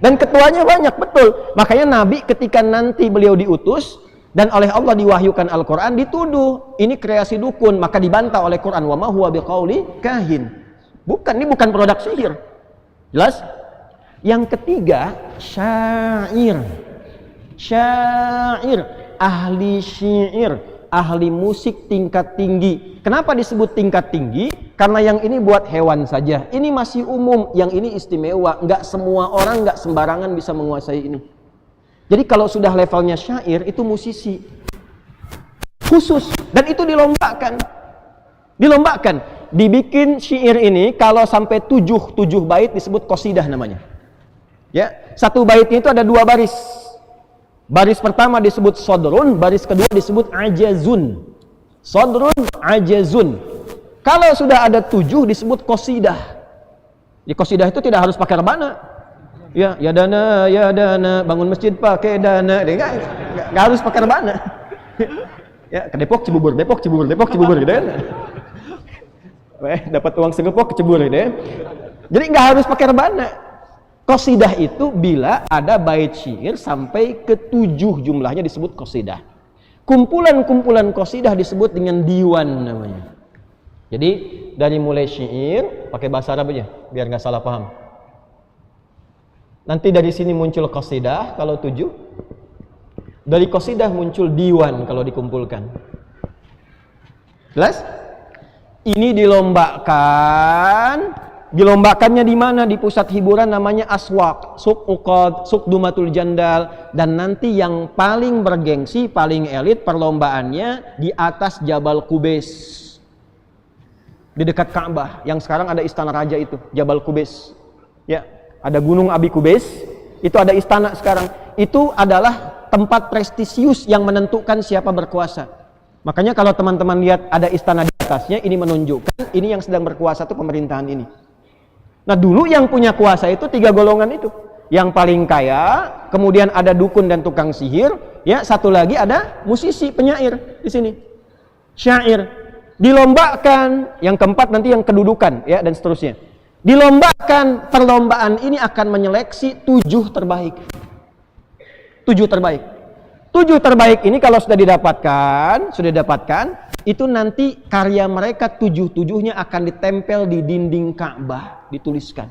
Dan ketuanya banyak, betul. Makanya Nabi ketika nanti beliau diutus, dan oleh Allah diwahyukan Al-Quran, dituduh, ini kreasi dukun. Maka dibantah oleh Quran, wa ma huwa biqauli kahin. Bukan, ini bukan produk sihir. Jelas? Yang ketiga, syair. Syair. Ahli syair, ahli musik tingkat tinggi. Kenapa disebut tingkat tinggi? Karena yang ini buat hewan saja. Ini masih umum, yang ini istimewa. Nggak semua orang, nggak sembarangan bisa menguasai ini. Jadi kalau sudah levelnya syair, itu musisi khusus. Dan itu dilombakan. Dilombakan. Dibikin syair ini, kalau sampai 7 bait disebut qasidah namanya. Ya, 1 baitnya itu ada 2 baris. Baris pertama disebut sodrun, baris kedua disebut ajazun. Sodrun, ajazun. Kalau sudah ada 7 disebut qasidah. Di qasidah itu tidak harus pakai rebana. Ya dana, bangun masjid pakai dana. Nggak harus pakai rebana. Ya, ke Depok Cibubur gitu kan. Dapat uang segepok ke Cibubur gitu ya. Jadi nggak harus pakai rebana. Qasidah itu bila ada bait syair sampai ke 7 jumlahnya disebut qasidah. Kumpulan-kumpulan qasidah disebut dengan diwan namanya. Jadi dari mulai syair pakai bahasa Arab aja biar nggak salah paham. Nanti dari sini muncul qasidah kalau 7. Dari qasidah muncul diwan kalau dikumpulkan. Jelas? Ini dilombakannya di mana? Di pusat hiburan namanya aswaq, suq uqad, suq dumatul jandal. Dan nanti yang paling bergengsi, paling elit perlombaannya di atas Jabal Qubais, di dekat Ka'bah, yang sekarang ada istana raja itu, Jabal Qubais. Ya, ada gunung Abi Qubais, itu ada istana sekarang. Itu adalah tempat prestisius yang menentukan siapa berkuasa. Makanya kalau teman-teman lihat ada istana di atasnya, ini menunjukkan ini yang sedang berkuasa itu pemerintahan ini. Nah dulu yang punya kuasa itu 3 golongan itu. Yang paling kaya, kemudian ada dukun dan tukang sihir, ya, satu lagi ada musisi, penyair di sini. Syair. Dilombakan, yang keempat nanti yang kedudukan, ya, dan seterusnya. Dilombakan, perlombaan ini akan menyeleksi 7 terbaik. 7 terbaik. 7 terbaik ini kalau sudah didapatkan, itu nanti karya mereka 7-7-nya akan ditempel di dinding Ka'bah, dituliskan.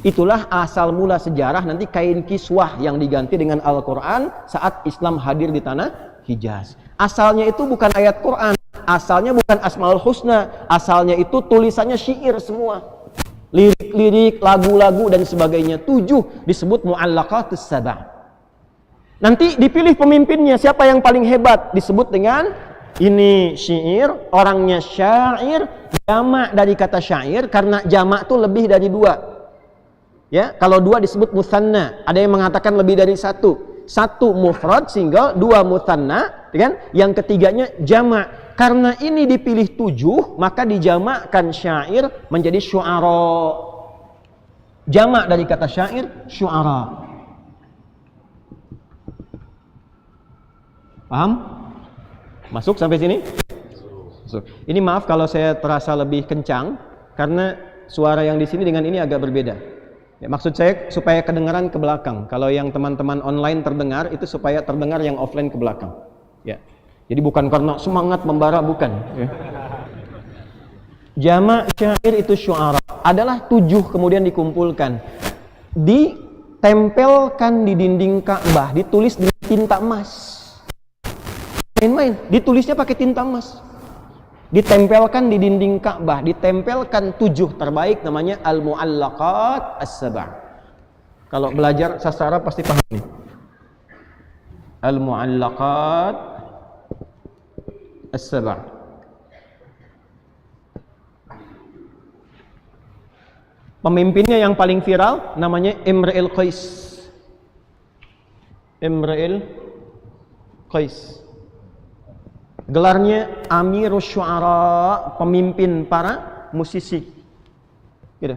Itulah asal mula sejarah nanti kain kiswah yang diganti dengan Al-Quran saat Islam hadir di tanah Hijaz. Asalnya itu bukan ayat Quran, asalnya bukan Asmaul Husna, asalnya itu tulisannya syair semua. Lirik-lirik, lagu-lagu dan sebagainya. 7 disebut mu'allaqatus sab'a. Nanti dipilih pemimpinnya, siapa yang paling hebat, disebut dengan ini syair, orangnya syair, jamak dari kata syair, karena jamak itu lebih dari 2. Ya, kalau 2 disebut mutsanna, ada yang mengatakan lebih dari 1. 1 mufrad single, 2 mutsanna, kan? Yang ketiganya jamak. Karena ini dipilih 7, maka dijamakkan syair menjadi syu'ara. Jamak dari kata syair, syu'ara. Paham? Masuk sampai sini? Masuk. Ini maaf kalau saya terasa lebih kencang karena suara yang di sini dengan ini agak berbeda. Ya, maksud saya supaya kedengaran ke belakang. Kalau yang teman-teman online terdengar itu supaya terdengar yang offline ke belakang. Ya. Jadi bukan karena semangat membara, bukan. Ya. Jamak syair itu syu'ara adalah 7 kemudian dikumpulkan, ditempelkan di dinding Ka'bah, ditulis dengan tinta emas. Main-main, ditulisnya pakai tinta emas, ditempelkan di dinding Ka'bah, ditempelkan 7 terbaik, namanya al-mu'allaqat as-sab'. Kalau belajar sastra Arab pasti paham nih. Al-mu'allaqat as-sab'. Pemimpinnya yang paling viral namanya Imra'il Qais. Imra'il Qais. Gelarnya Amirus Syu'ara, pemimpin para musisi. Gitu.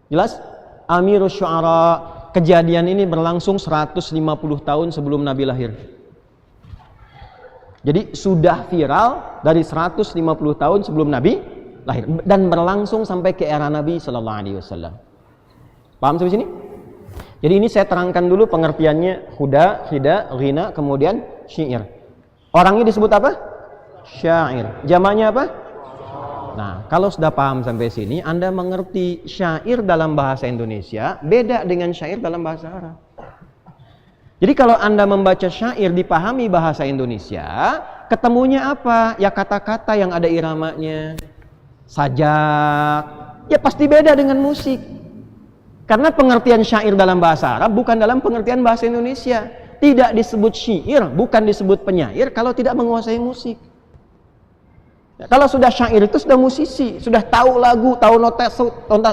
Jelas? Amirus Syu'ara. Kejadian ini berlangsung 150 tahun sebelum Nabi lahir. Jadi sudah viral dari 150 tahun sebelum Nabi lahir dan berlangsung sampai ke era Nabi sallallahu alaihi wasallam. Paham sampai sini? Jadi ini saya terangkan dulu pengertiannya huda, hida, ghina, kemudian syair. Orangnya disebut apa? Syair. Jamaknya apa? Nah, kalau sudah paham sampai sini, Anda mengerti syair dalam bahasa Indonesia beda dengan syair dalam bahasa Arab. Jadi kalau Anda membaca syair dipahami bahasa Indonesia, ketemunya apa? Ya kata-kata yang ada iramanya, sajak, ya pasti beda dengan musik. Karena pengertian syair dalam bahasa Arab bukan dalam pengertian bahasa Indonesia. Tidak disebut syair, bukan disebut penyair kalau tidak menguasai musik. Ya, kalau sudah syair itu sudah musisi, sudah tahu lagu, tahu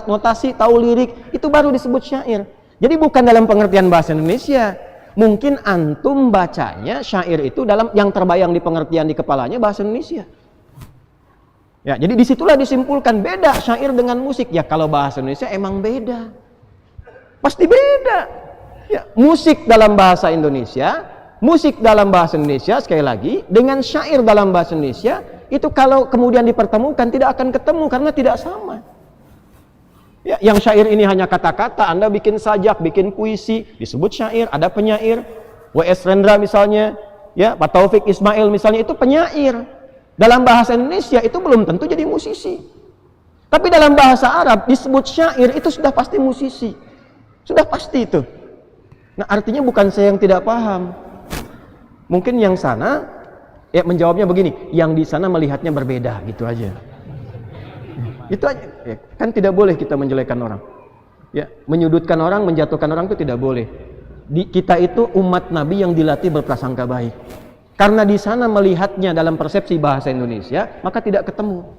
notasi, tahu lirik, itu baru disebut syair. Jadi bukan dalam pengertian bahasa Indonesia. Mungkin antum bacanya syair itu dalam yang terbayang di pengertian di kepalanya bahasa Indonesia. Ya, jadi disitulah disimpulkan beda syair dengan musik. Ya kalau bahasa Indonesia emang beda, pasti beda. Ya, musik dalam bahasa Indonesia, sekali lagi dengan syair dalam bahasa Indonesia itu kalau kemudian dipertemukan tidak akan ketemu karena tidak sama. Ya, yang syair ini hanya kata-kata, Anda bikin sajak, bikin puisi, disebut syair. Ada penyair, W.S. Rendra misalnya, ya, Pak Taufik Ismail misalnya, itu penyair. Dalam bahasa Indonesia itu belum tentu jadi musisi. Tapi dalam bahasa Arab disebut syair itu sudah pasti musisi. Sudah pasti itu. Nah, artinya bukan saya yang tidak paham. Mungkin yang sana ya menjawabnya begini, yang di sana melihatnya berbeda, gitu aja. Itu aja. Ya, kan tidak boleh kita menjelekkan orang. Ya, menyudutkan orang, menjatuhkan orang itu tidak boleh. Kita itu umat Nabi yang dilatih berprasangka baik. Karena di sana melihatnya dalam persepsi bahasa Indonesia, maka tidak ketemu.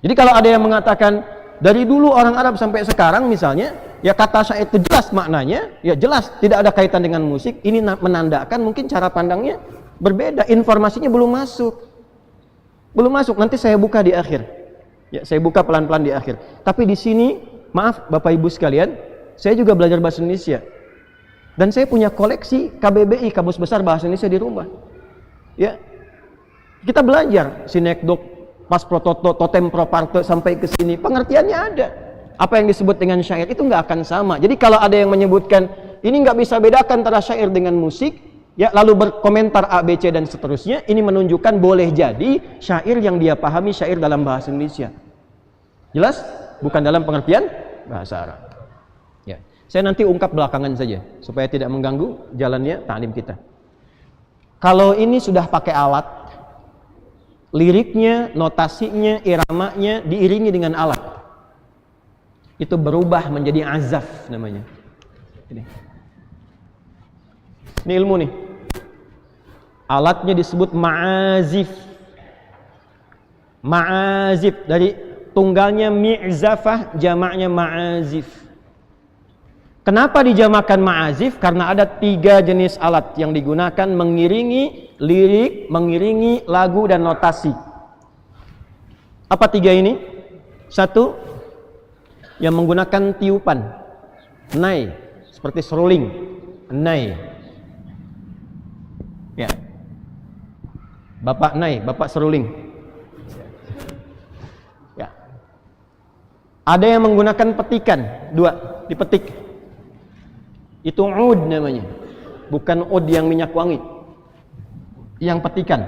Jadi kalau ada yang mengatakan dari dulu orang Arab sampai sekarang misalnya, ya kata syair itu jelas maknanya, ya jelas tidak ada kaitan dengan musik, ini menandakan mungkin cara pandangnya berbeda, informasinya belum masuk. Belum masuk, nanti saya buka di akhir. Ya, saya buka pelan-pelan di akhir. Tapi di sini, maaf Bapak Ibu sekalian, saya juga belajar bahasa Indonesia. Dan saya punya koleksi KBBI, Kamus Besar Bahasa Indonesia di rumah. Ya. Kita belajar sinekdok, pas prototo, totem proparte sampai ke sini, pengertiannya ada. Apa yang disebut dengan syair itu nggak akan sama. Jadi kalau ada yang menyebutkan ini nggak bisa bedakan antara syair dengan musik, ya lalu berkomentar A, B, C dan seterusnya, ini menunjukkan boleh jadi syair yang dia pahami syair dalam bahasa Indonesia. Jelas? Bukan dalam pengertian bahasa Arab. Ya. Saya nanti ungkap belakangan saja supaya tidak mengganggu jalannya ta'lim kita. Kalau ini sudah pakai alat, liriknya, notasinya, iramanya diiringi dengan alat, itu berubah menjadi azaf namanya. Ini ilmu nih. Alatnya disebut ma'azif. Ma'azif dari tunggalnya mi'zafah, jamaknya ma'azif. Kenapa dijamakan ma'azif? Karena ada 3 jenis alat yang digunakan mengiringi lirik, mengiringi lagu dan notasi. Apa 3 ini? 1, yang menggunakan tiupan. Nai, seperti seruling. Nai. Ya. Bapak nai, bapak seruling. Ya. Ada yang menggunakan petikan, 2, dipetik. Itu ud namanya. Bukan ud yang minyak wangi. Yang petikan.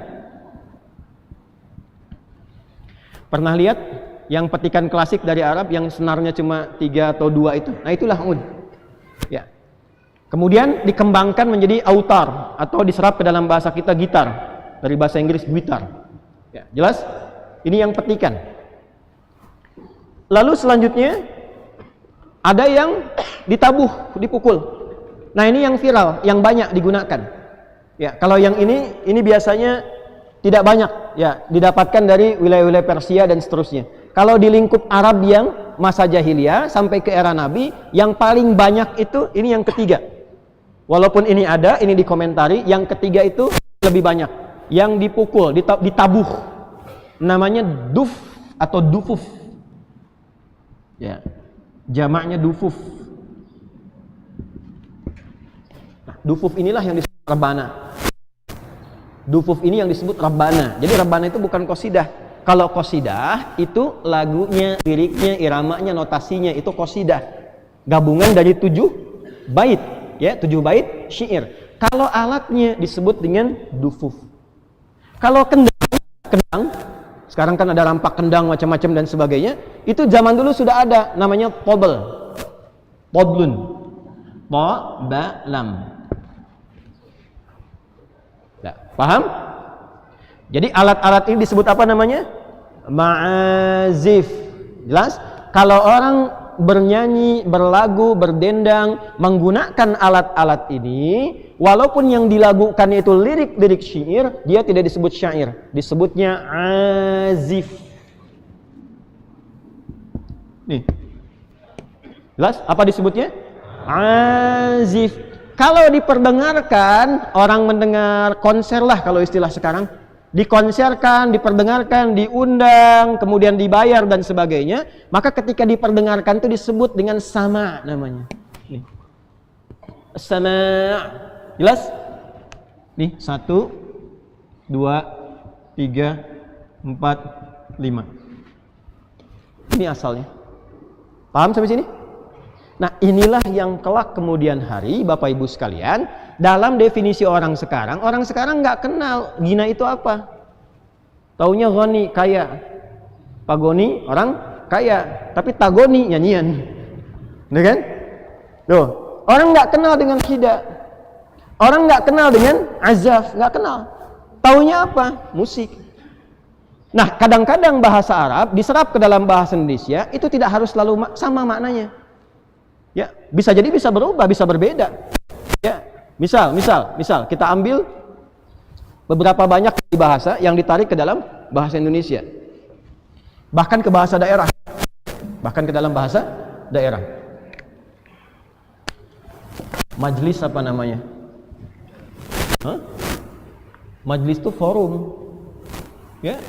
Pernah lihat yang petikan klasik dari Arab yang senarnya cuma 3 atau 2 itu? Nah, itulah ud. Ya. Kemudian dikembangkan menjadi autar atau diserap ke dalam bahasa kita gitar, dari bahasa Inggris gitar. Ya, jelas? Ini yang petikan. Lalu selanjutnya ada yang ditabuh, dipukul. Nah, ini yang viral, yang banyak digunakan. Ya, kalau yang ini biasanya tidak banyak, ya, didapatkan dari wilayah-wilayah Persia dan seterusnya. Kalau di lingkup Arab yang masa jahiliyah sampai ke era Nabi, yang paling banyak itu ini yang ketiga. Walaupun ini ada, ini dikomentari, yang ketiga itu lebih banyak. Yang dipukul, ditabuh. Namanya duf atau dufuf. Ya. Jamaknya dufuf. Nah, dufuf inilah yang disebut rabbana. Dufuf ini yang disebut rabbana. Jadi rabbana itu bukan qasidah. Kalau qasidah itu lagunya, liriknya, iramanya, notasinya itu qasidah. Gabungan dari 7 bait. Ya, 7 bait syair. Kalau alatnya disebut dengan dufuf. Kalau kendang, sekarang kan ada rampak kendang macam-macam dan sebagainya, itu zaman dulu sudah ada, namanya tobel. Toblun. To, ba, lam. Nah, paham? Jadi alat-alat ini disebut apa namanya? Ma'azif. Jelas? Kalau orang bernyanyi, berlagu, berdendang, menggunakan alat-alat ini, walaupun yang dilagukan itu lirik-lirik syair, dia tidak disebut syair, disebutnya azif. Nih. Jelas apa disebutnya? Azif. Kalau diperdengarkan, orang mendengar konser lah kalau istilah sekarang, dikonserkan, diperdengarkan, diundang, kemudian dibayar dan sebagainya, maka ketika diperdengarkan itu disebut dengan sama namanya. Nih. Sama. Jelas? Nih, 1 2 3 4 5. Ini asalnya. Paham sampai sini? Nah, inilah yang kelak kemudian hari, Bapak Ibu sekalian, dalam definisi orang sekarang nggak kenal ghina itu apa. Taunya ghani, kaya. Pagoni, orang kaya. Tapi tagoni, nyanyian. Benar kan? Tuh, orang nggak kenal dengan khida. Orang nggak kenal dengan azaf, nggak kenal. Taunya apa? Musik. Nah, kadang-kadang bahasa Arab diserap ke dalam bahasa Indonesia, itu tidak harus selalu sama maknanya. Ya, bisa jadi bisa berubah, bisa berbeda. Ya, misal kita ambil beberapa banyak bahasa yang ditarik ke dalam bahasa Indonesia. Bahkan ke bahasa daerah. Bahkan ke dalam bahasa daerah. Majelis apa namanya? Hah? Majelis itu forum. Ya.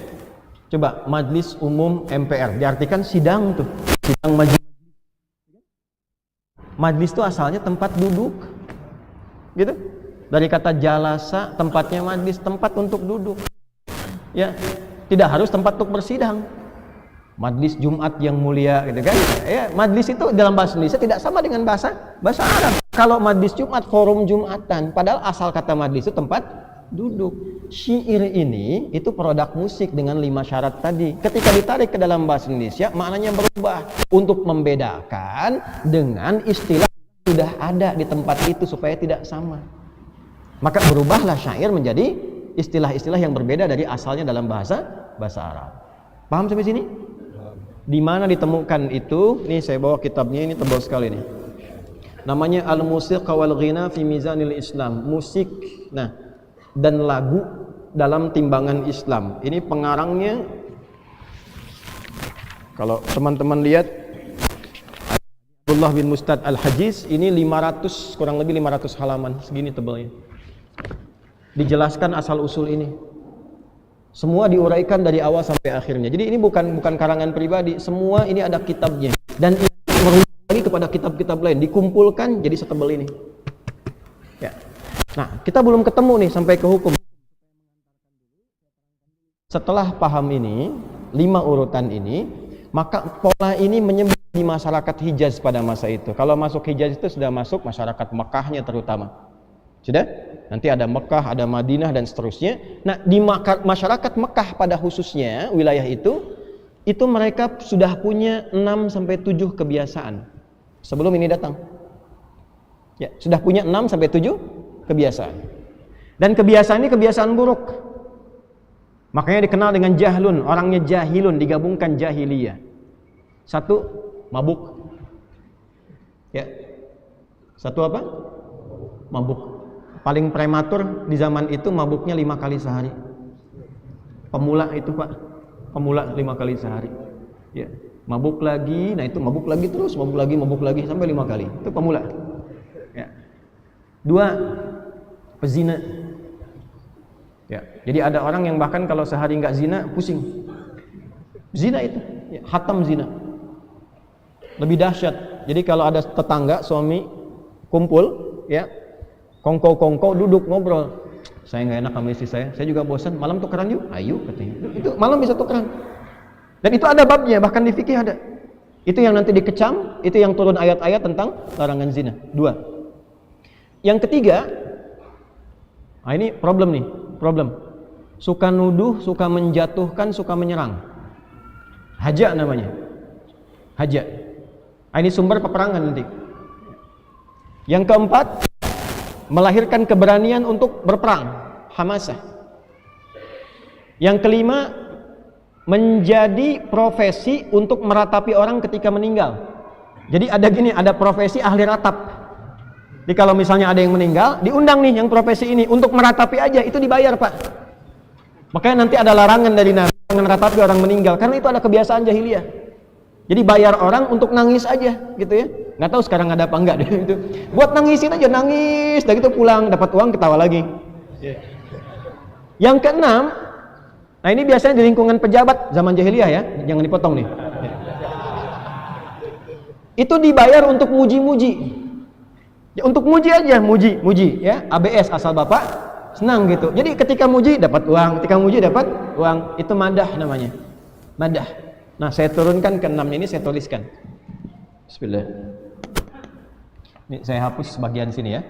Coba Majelis Umum MPR diartikan sidang tuh. Sidang majelis. Majlis itu asalnya tempat duduk, gitu. Dari kata jalasa, tempatnya majlis, tempat untuk duduk. Ya, tidak harus tempat untuk bersidang. Majlis Jumat yang mulia, gitu kan? Ya, majlis itu dalam bahasa Indonesia tidak sama dengan bahasa Arab. Kalau majlis Jumat, forum Jumatan, padahal asal kata majlis itu tempat duduk. Syair ini itu produk musik dengan 5 syarat tadi. Ketika ditarik ke dalam bahasa Indonesia, maknanya berubah untuk membedakan dengan istilah yang sudah ada di tempat itu supaya tidak sama. Maka berubahlah syair menjadi istilah-istilah yang berbeda dari asalnya dalam bahasa Arab. Paham sampai sini? Di mana ditemukan itu? Nih saya bawa kitabnya, ini tebal sekali nih. Namanya Al-Musiqa wal Ghina fi Mizanil Islam. Musik, nah, dan lagu dalam timbangan Islam. Ini pengarangnya, kalau teman-teman lihat, Abdullah bin Mustad Al-Hajiz, ini 500, kurang lebih 500 halaman, segini tebalnya. Dijelaskan asal-usul ini. Semua diuraikan dari awal sampai akhirnya. Jadi ini bukan karangan pribadi, semua ini ada kitabnya. Dan ini merubah lagi lagi kepada kitab-kitab lain, dikumpulkan jadi setebal ini. Ya. Nah, kita belum ketemu nih sampai ke hukum. Setelah paham ini, 5 urutan ini, maka pola ini menyebar di masyarakat Hijaz pada masa itu. Kalau masuk Hijaz itu sudah masuk masyarakat Mekahnya terutama. Sudah? Nanti ada Mekah, ada Madinah dan seterusnya. Nah, di masyarakat Mekah pada khususnya wilayah itu mereka sudah punya 6 sampai 7 kebiasaan sebelum ini datang. Ya, sudah punya 6 sampai 7 kebiasaan. Dan kebiasaan ini kebiasaan buruk. Makanya dikenal dengan jahlun, orangnya jahilun, digabungkan jahiliyah. 1, mabuk. Ya. 1 apa? Mabuk. Paling prematur di zaman itu mabuknya 5 kali sehari. Pemula itu, Pak. Pemula 5 kali sehari. Ya. Mabuk lagi, nah itu mabuk lagi terus, mabuk lagi sampai 5 kali. Itu pemula. Ya. 2, pezina. Ya. Jadi ada orang yang bahkan kalau sehari nggak zina pusing. Zina itu, ya, hatam zina. Lebih dahsyat. Jadi kalau ada tetangga suami kumpul, ya, kongko duduk ngobrol. Saya nggak enak sama istri saya juga bosan. Malam tukeran yuk, ayo katanya. Itu malam bisa tukeran. Dan itu ada babnya, bahkan di fikih ada. Itu yang nanti dikecam, itu yang turun ayat-ayat tentang larangan zina. 2. Yang ketiga, nah ini problem. Suka nuduh, suka menjatuhkan, suka menyerang. Haja namanya. Haja. Nah, ini sumber peperangan nanti. Yang keempat, melahirkan keberanian untuk berperang, hamasah. Yang kelima, menjadi profesi untuk meratapi orang ketika meninggal. Jadi ada profesi ahli ratap. Jadi kalau misalnya ada yang meninggal, diundang nih yang profesi ini untuk meratapi aja, itu dibayar, Pak. Makanya nanti ada larangan dari Nabi jangan ratapi orang meninggal, karena itu ada kebiasaan jahiliyah. Jadi bayar orang untuk nangis aja, gitu ya. Nggak tahu sekarang ada apa enggak deh itu. Buat nangisin aja, nangis, dan gitu pulang dapat uang ketawa lagi. Yang keenam, nah ini biasanya di lingkungan pejabat zaman jahiliyah ya, jangan dipotong nih. Itu dibayar untuk muji-muji. Ya, untuk muji aja, muji ya, ABS asal Bapak senang gitu. Jadi ketika muji dapat uang, itu madah namanya. Madah. Nah, saya turunkan ke 6 ini, saya tuliskan. Bismillah. Ini saya hapus sebagian sini ya.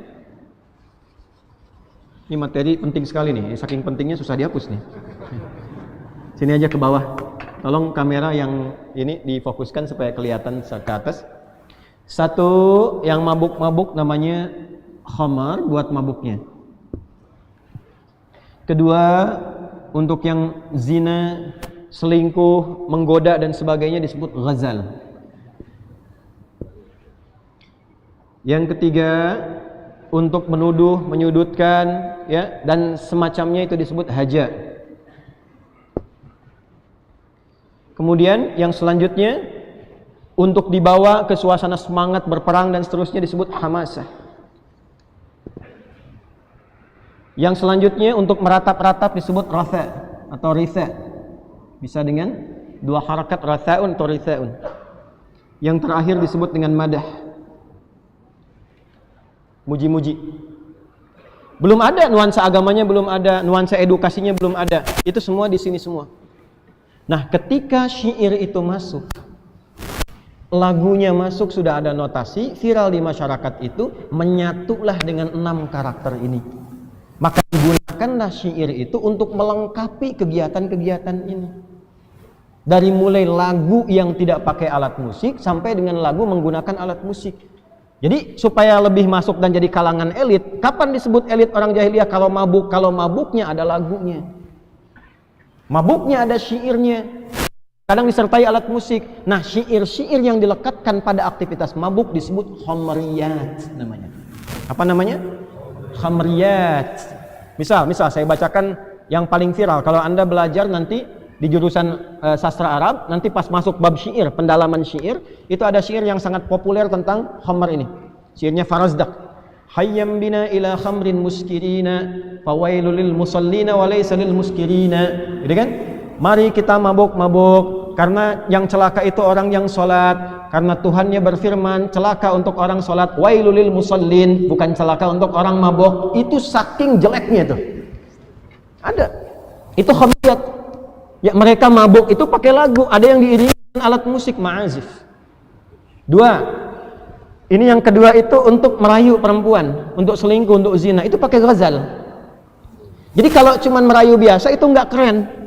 Ini materi penting sekali nih, saking pentingnya susah dihapus nih. Sini aja ke bawah. Tolong kamera yang ini difokuskan supaya kelihatan ke atas. 1, yang mabuk-mabuk namanya khamar, buat mabuknya. 2, untuk yang zina, selingkuh, menggoda dan sebagainya disebut ghazal. Yang 3, untuk menuduh, menyudutkan, ya, dan semacamnya itu disebut haja. Kemudian yang selanjutnya untuk dibawa ke suasana semangat berperang dan seterusnya disebut hamasah. Yang selanjutnya untuk meratap-ratap disebut ratha atau ritha. Bisa dengan 2 harakat, rathaun atau rithaun. Yang terakhir disebut dengan madah. Muji-muji. Belum ada nuansa agamanya, belum ada nuansa edukasinya, belum ada. Itu semua di sini semua. Nah, ketika syair itu masuk, lagunya masuk, sudah ada notasi viral di masyarakat itu, menyatulah dengan 6 karakter ini. Maka digunakanlah syair itu untuk melengkapi kegiatan-kegiatan ini. Dari mulai lagu yang tidak pakai alat musik sampai dengan lagu menggunakan alat musik. Jadi supaya lebih masuk dan jadi kalangan elit. Kapan disebut elit orang jahiliyah? Kalau mabuk, kalau mabuknya ada lagunya, mabuknya ada syairnya, kadang disertai alat musik. Nah, syair-syair yang dilekatkan pada aktivitas mabuk disebut khamriyat namanya. Apa namanya? Khamriyat. Misal saya bacakan yang paling viral. Kalau Anda belajar nanti di jurusan sastra Arab, nanti pas masuk bab syair, pendalaman syair, itu ada syair yang sangat populer tentang khamr ini. Syairnya Farazdak. Hayyam bina ila khamrin muskirina, fawailul lil musallina wa laysa lil muskirina. Gitu kan? Mari kita mabuk-mabuk, karena yang celaka itu orang yang sholat. karena Tuhannya berfirman, celaka untuk orang sholat, wailul lil musallin, bukan celaka untuk orang mabok. Itu saking jeleknya tuh. Ada. Itu khabiyat. Ya, mereka mabuk itu pakai lagu, ada yang diiringi dengan alat musik ma'azif. Dua, ini yang kedua itu untuk merayu perempuan, untuk selingkuh, untuk zina, itu pakai ghazal. Jadi kalau cuman merayu biasa itu nggak keren.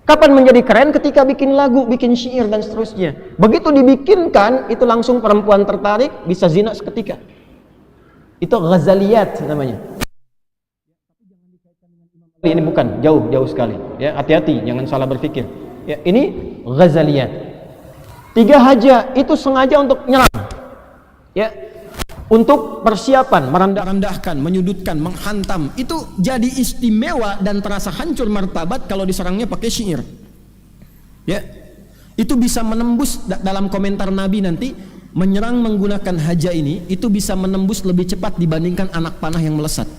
Kapan menjadi keren? Ketika bikin lagu, bikin syair dan seterusnya. Begitu dibikinkan, itu langsung perempuan tertarik, bisa zina seketika. Itu ghazaliyat namanya. Ini bukan, jauh sekali. Ya, hati-hati, jangan salah berpikir. Ya, ini ghazaliyat. 3 haja itu sengaja untuk nyerang. Ya, untuk persiapan, merendahkan, menyudutkan, menghantam. Itu jadi istimewa dan terasa hancur martabat kalau diserangnya pakai syair. Ya, itu bisa menembus dalam komentar Nabi nanti, menyerang menggunakan haja ini itu bisa menembus lebih cepat dibandingkan anak panah yang melesat.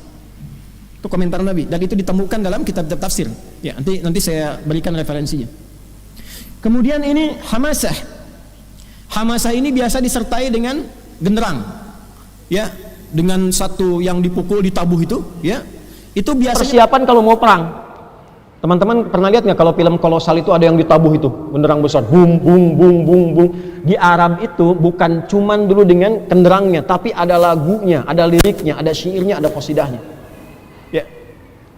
Itu komentar Nabi dan itu ditemukan dalam kitab-kitab tafsir. Ya, nanti saya berikan referensinya. Kemudian ini hamasah. Hamasah ini biasa disertai dengan genderang. Ya, dengan satu yang dipukul, ditabuh itu, ya. Itu biasanya persiapan kalau mau perang. Teman-teman pernah lihat nggak kalau film kolosal itu ada yang ditabuh itu, genderang besar, bung bung bung bung bung. Di Arab itu bukan cuman dulu dengan genderangnya, tapi ada lagunya, ada liriknya, ada syairnya, ada qasidahnya. Ya.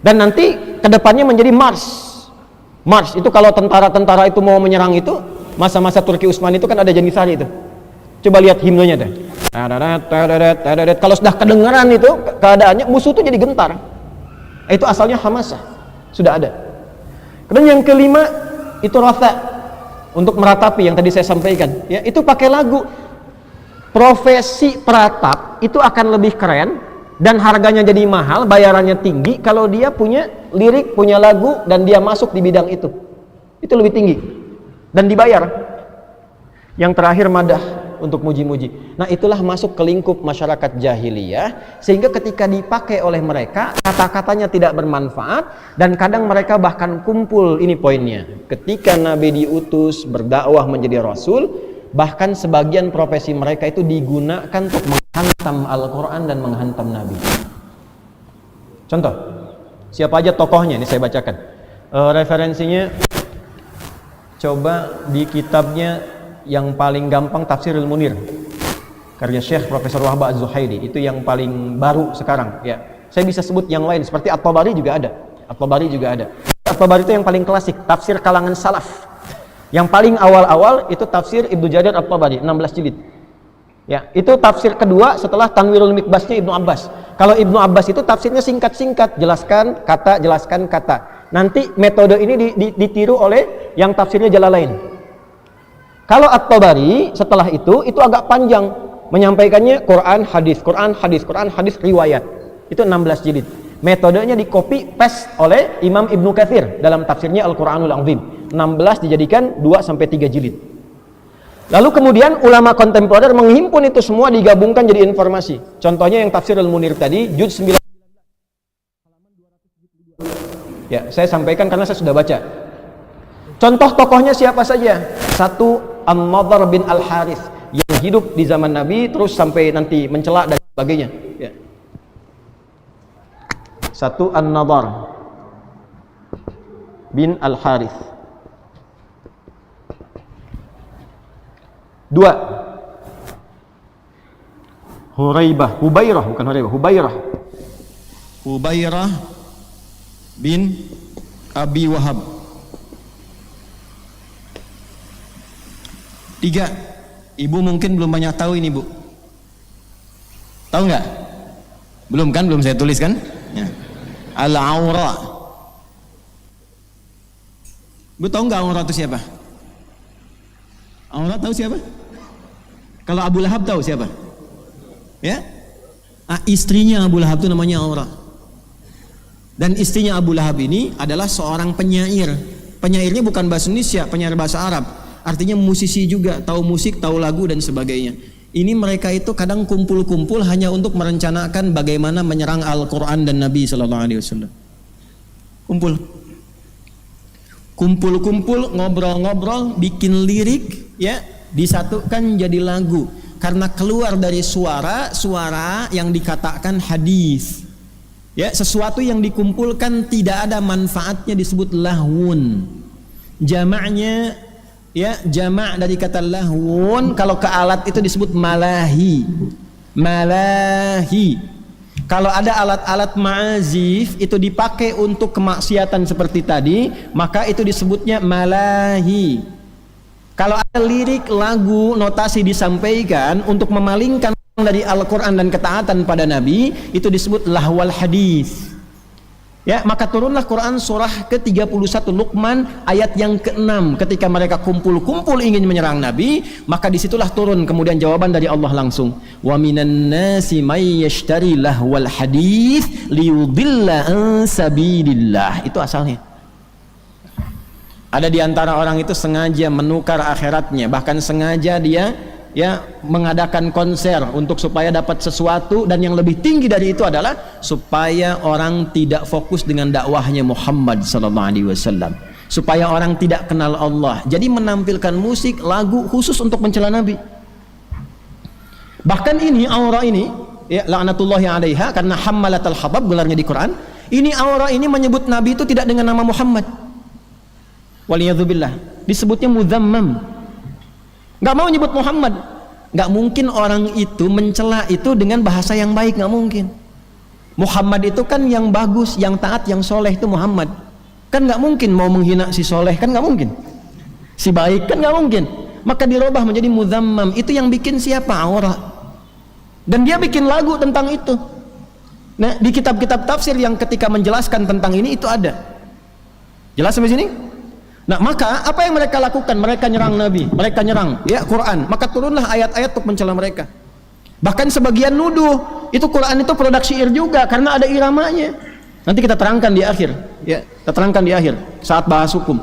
Dan nanti kedepannya menjadi mars. Mars itu kalau tentara-tentara itu mau menyerang itu, masa-masa Turki Utsmani itu kan ada Janisari itu. Coba lihat himnenya deh. Kalau sudah kedengaran itu keadaannya, musuh itu jadi gentar. Itu asalnya hamasah, sudah ada. Kemudian yang kelima itu ratha, untuk meratapi yang tadi saya sampaikan. Ya, itu pakai lagu. Profesi peratap itu akan lebih keren dan harganya jadi mahal, bayarannya tinggi kalau dia punya lirik, punya lagu dan dia masuk di bidang itu. Itu lebih tinggi dan dibayar. Yang terakhir madah, untuk muji-muji. Nah, itulah masuk ke lingkup masyarakat jahiliyah, sehingga ketika dipakai oleh mereka kata-katanya tidak bermanfaat dan kadang mereka bahkan kumpul. Ini poinnya, ketika Nabi diutus berdakwah menjadi Rasul, bahkan sebagian profesi mereka itu digunakan untuk menghantam Al-Quran dan menghantam Nabi. Contoh, siapa aja tokohnya? Ini saya bacakan referensinya. Coba di kitabnya yang paling gampang, Tafsirul Munir, karya Syekh Profesor Wahbah Az-Zuhaili, itu yang paling baru sekarang. Ya, saya bisa sebut yang lain seperti At-Tabari juga ada. At-Tabari itu yang paling klasik, tafsir kalangan salaf. Yang paling awal-awal itu tafsir Ibnu Jarir At-Tabari, 16 jilid. Ya, itu tafsir kedua setelah Tanwirul Mikbasnya Ibnu Abbas. Kalau Ibnu Abbas itu tafsirnya singkat-singkat, jelaskan kata. Nanti metode ini ditiru oleh yang tafsirnya Jalalain. Kalau At-Tabari setelah itu agak panjang, menyampaikannya Quran hadis riwayat. Itu 16 jilid. Metodenya di copy paste oleh Imam Ibnu Katsir dalam tafsirnya Al-Qur'anul Azim. 16 dijadikan 2 sampai 3 jilid. Lalu kemudian ulama kontemporer menghimpun itu semua, digabungkan jadi informasi. Contohnya yang Tafsirul Munir tadi, juz 9. Ya, saya sampaikan karena saya sudah baca. Contoh tokohnya siapa saja? Satu, An-Nadhr bin Al-Harith yang hidup di zaman Nabi terus sampai nanti mencela dan sebagainya. Ya. Satu, An-Nadhr bin Al-Harith. 2, Hubairah bin Abi Wahab. 3, ibu mungkin belum banyak tahu ini, Bu. Tahu nggak? Belum kan? Belum saya tulis kan? Ya. Al-Aura. Bu tahu nggak Aura itu siapa? Aura tahu siapa? Kalau Abu Lahab tahu siapa? Ya? Istrinya Abu Lahab itu namanya Aura. Dan istrinya Abu Lahab ini adalah seorang penyair. Penyairnya bukan bahasa Indonesia, penyair bahasa Arab. Artinya musisi juga, tahu musik, tahu lagu dan sebagainya. Ini mereka itu kadang kumpul-kumpul hanya untuk merencanakan bagaimana menyerang Al-Quran dan Nabi SAW. Kumpul-kumpul, ngobrol-ngobrol, bikin lirik, ya, disatukan jadi lagu karena keluar dari suara yang dikatakan hadis. Ya, sesuatu yang dikumpulkan tidak ada manfaatnya disebut lahwun. Jamaknya ya, jamak dari kata lahwun kalau ke alat itu disebut malahi. Malahi. Kalau ada alat-alat ma'azif itu dipakai untuk kemaksiatan seperti tadi, maka itu disebutnya malahi. Kalau ada lirik, lagu, notasi disampaikan untuk memalingkan dari Al-Quran dan ketaatan pada Nabi, itu disebut lahwal hadis. Ya, maka turunlah Quran surah ke-31 Luqman ayat yang ke-6. Ketika mereka kumpul-kumpul ingin menyerang Nabi, maka disitulah turun kemudian jawaban dari Allah langsung. Wa minan nasi may yashtari lahwal hadis liyudilla an sabilillah. Itu asalnya. Ada di antara orang itu sengaja menukar akhiratnya, bahkan sengaja dia ya mengadakan konser untuk supaya dapat sesuatu, dan yang lebih tinggi dari itu adalah supaya orang tidak fokus dengan dakwahnya Muhammad sallallahu alaihi wasallam, supaya orang tidak kenal Allah. Jadi menampilkan musik, lagu khusus untuk mencela Nabi. Bahkan ini aura ini ya laknatullahi alaiha, karena hammalatul habab gelarnya di Quran. Ini aura ini menyebut Nabi itu tidak dengan nama Muhammad. Waliyadzubillah, disebutnya mudzammam. Nggak mau nyebut Muhammad. Nggak mungkin orang itu mencela itu dengan bahasa yang baik, nggak mungkin. Muhammad itu kan yang bagus, yang taat, yang soleh, itu Muhammad. Kan nggak mungkin mau menghina si soleh, kan nggak mungkin. Si baik kan nggak mungkin. Maka dirubah menjadi mudzammam. Itu yang bikin siapa? Aura. Dan dia bikin lagu tentang itu. Nah, di kitab-kitab tafsir yang ketika menjelaskan tentang ini itu ada. Jelas sampai sini? Nah, maka apa yang mereka lakukan? Mereka nyerang Nabi, mereka nyerang ya Quran, maka turunlah ayat-ayat untuk mencela mereka. Bahkan sebagian nuduh itu Quran itu produk syair juga karena ada iramanya. Nanti kita terangkan di akhir, ya, kita terangkan di akhir saat bahas hukum.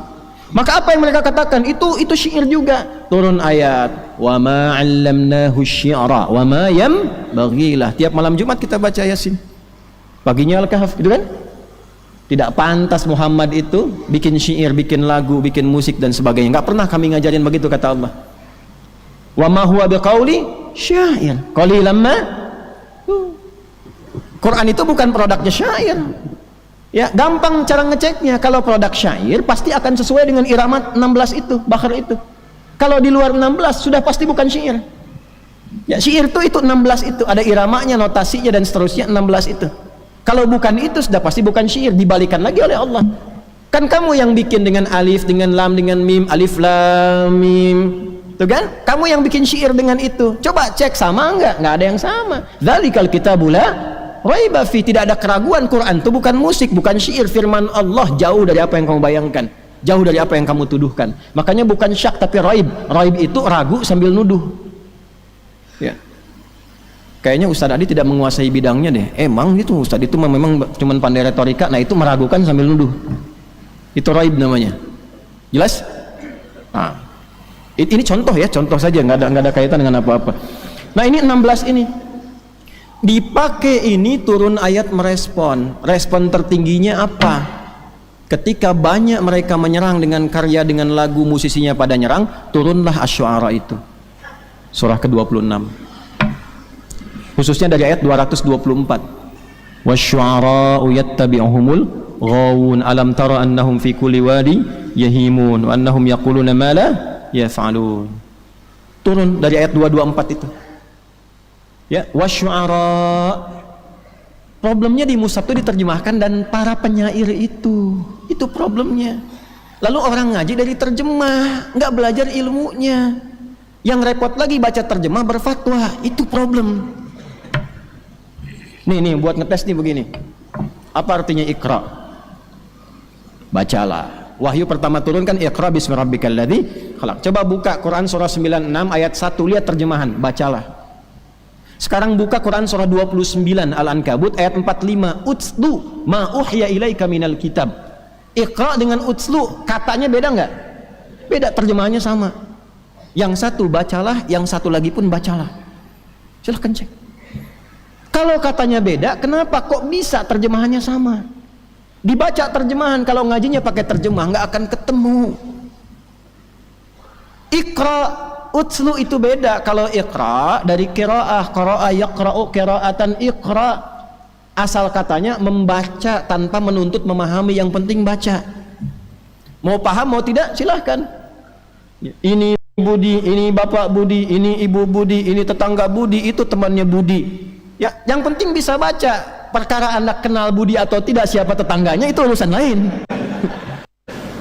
Maka apa yang mereka katakan itu syair juga. Turun ayat, wa ma 'allamnahu syi'ra wa ma yambaghilah. Tiap malam Jumat kita baca Yasin. Paginya Al-Kahf, gitu kan? Tidak pantas Muhammad itu bikin syair, bikin lagu, bikin musik dan sebagainya. Enggak pernah kami ngajarin begitu, kata Allah. Wa ma huwa biqauli syair. Qalilan ma. Quran itu bukan produknya syair. Ya, gampang cara ngeceknya. Kalau produk syair pasti akan sesuai dengan irama 16 itu, bakhar itu. Kalau di luar 16 sudah pasti bukan syair. Ya, syair itu 16 itu, ada iramanya, notasinya dan seterusnya 16 itu. Kalau bukan itu sudah pasti bukan syair, dibalikan lagi oleh Allah. Kan kamu yang bikin dengan alif, dengan lam, dengan mim, alif lam mim. Tuh kan? Kamu yang bikin syair dengan itu. Coba cek sama enggak? Enggak ada yang sama. Dzalikal kitabul la raiba fi, tidak ada keraguan. Quran itu bukan musik, bukan syair, firman Allah, jauh dari apa yang kamu bayangkan, jauh dari apa yang kamu tuduhkan. Makanya bukan syak tapi raib. Raib itu ragu sambil nuduh. Ya. Kayaknya Ustadz Adi tidak menguasai bidangnya deh. Emang itu Ustadz itu memang cuma pandai retorika. Nah, itu meragukan sambil nuduh. Itu raib namanya. Jelas? Nah, ini contoh ya, contoh saja, nggak ada kaitan dengan apa-apa. Nah, ini 16 ini dipakai, ini turun ayat merespon. Respon tertingginya apa? Ketika banyak mereka menyerang dengan karya, dengan lagu, musisinya pada nyerang, turunlah Asy-Syu'ara itu, surah ke-26. Khususnya dari ayat 224. Wasyu'ara'u yattabi'uhumul ghawun alam tara annahum fi kulli wadi yahimun wa annahum yaquluna ma la yaf'alun. Turun dari ayat 224 itu. Ya, wasyu'ara. Problemnya di mushaf itu diterjemahkan dan para penyair itu problemnya. Lalu orang ngaji dari terjemah, nggak belajar ilmunya. Yang repot lagi baca terjemah berfatwa, itu problem. Nih buat ngetes nih begini. Apa artinya Iqra? Bacalah. Wahyu pertama turun kan Iqra bismi rabbikal ladzi khalaq. Coba buka Quran surah 96 ayat 1, lihat terjemahan, bacalah. Sekarang buka Quran surah 29 Al-Ankabut ayat 45. Utslu ma uhya ilaika minal kitab. Iqra dengan utslu katanya beda enggak? Beda, terjemahannya sama. Yang satu bacalah, yang satu lagi pun bacalah. Silahkan cek. Kalau katanya beda, kenapa kok bisa terjemahannya sama? Dibaca terjemahan, kalau ngajinya pakai terjemah nggak akan ketemu. Iqra Utslu itu beda. Kalau iqra dari qiraah, qara'a yaqra'u qira'atan iqra. Asal katanya membaca tanpa menuntut memahami, yang penting baca. Mau paham mau tidak silahkan. Ini Budi, ini bapak Budi, ini ibu Budi, ini tetangga Budi, itu temannya Budi. Ya, yang penting bisa baca. Perkara anak kenal Budi atau tidak, siapa tetangganya, itu urusan lain.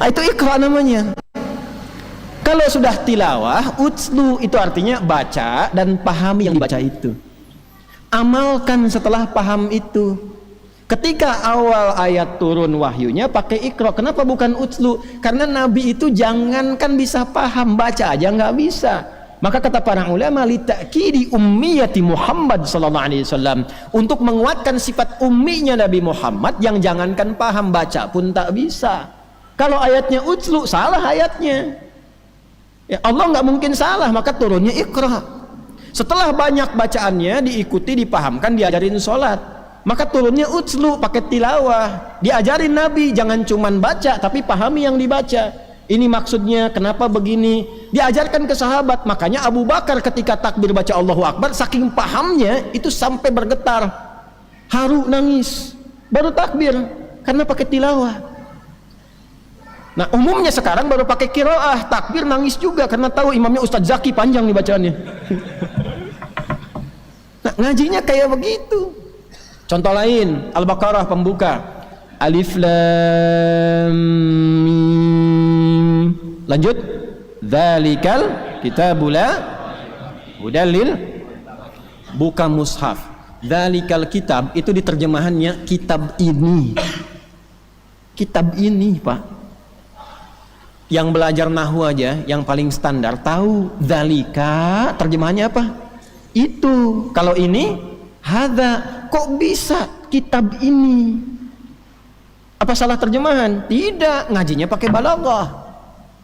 Itu iqra namanya. Kalau sudah tilawah, utslu itu artinya baca dan pahami yang dibaca itu. Amalkan setelah paham itu. Ketika awal ayat turun wahyunya pakai iqra, kenapa bukan utslu? Karena Nabi itu jangankan bisa paham, baca aja nggak bisa. Maka kata para ulama, li ta'kidi ummiyati Muhammad sallallahu alaihi wasallam, untuk menguatkan sifat umminya Nabi Muhammad yang jangankan paham, baca pun tak bisa. Kalau ayatnya utslu, salah ayatnya. Ya, Allah nggak mungkin salah, maka turunnya iqra. Setelah banyak bacaannya diikuti, dipahamkan, diajarin sholat, maka turunnya utslu, pakai tilawah. Diajarin Nabi jangan cuman baca tapi pahami yang dibaca. Ini maksudnya kenapa begini, diajarkan ke sahabat. Makanya Abu Bakar ketika takbir baca Allahu Akbar, saking pahamnya itu sampai bergetar, haru, nangis, baru takbir karena pakai tilawah. Nah, umumnya sekarang baru pakai qiraah, takbir nangis juga karena tahu imamnya Ustadz Zaki, panjang nih bacaannya. Nah, ngajinya kayak begitu. Contoh lain, Al-Baqarah pembuka. Alif Lam Mim. Lanjut. Dzalikal kitabul la hudal. Buka mushaf. Dzalikal kitab itu diterjemahannya kitab ini. Kitab ini, Pak. Yang belajar nahwu aja, yang paling standar tahu dzalika terjemahannya apa? Itu. Kalau ini hadza, kok bisa kitab ini? Apa salah terjemahan? Tidak, ngajinya pakai balaghah.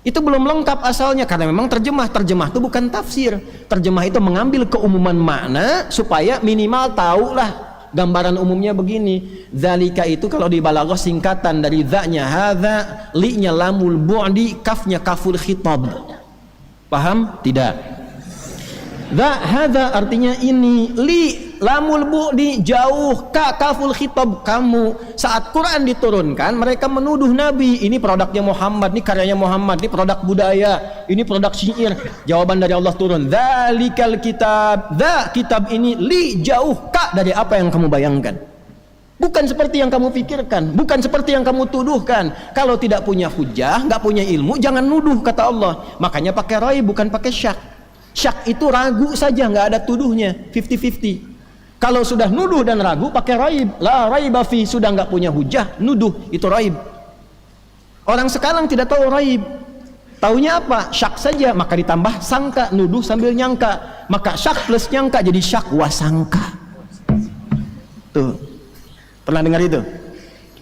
Itu belum lengkap asalnya karena memang terjemah itu bukan tafsir. Terjemah itu mengambil keumuman makna supaya minimal tahulah gambaran umumnya begini. Zalika itu kalau di balaghah singkatan dari za-nya hadza, li-nya lamul bu'di, kafnya kaful khitab. Paham? Tidak. Za hadza artinya ini, li lamul bu'di jauh, ka kaful khitab kamu. Saat Quran diturunkan mereka menuduh Nabi, ini produknya Muhammad, ini karyanya Muhammad, ini produk budaya, ini produk syair. Jawaban dari Allah turun, dzalikal kitab, za kitab ini, li jauh, ka dari apa yang kamu bayangkan. Bukan seperti yang kamu pikirkan, bukan seperti yang kamu tuduhkan. Kalau tidak punya hujah, nggak punya ilmu, jangan nuduh, kata Allah. Makanya pakai raib, bukan pakai syak. Syak itu ragu saja, nggak ada tuduhnya, 50-50. Kalau sudah nuduh dan ragu pakai raib, la raiba fi, sudah nggak punya hujah, nuduh, itu raib. Orang sekarang tidak tahu raib, taunya apa? Syak saja, maka ditambah sangka, nuduh sambil nyangka, maka syak plus nyangka jadi syak wasangka. Tuh, pernah dengar itu?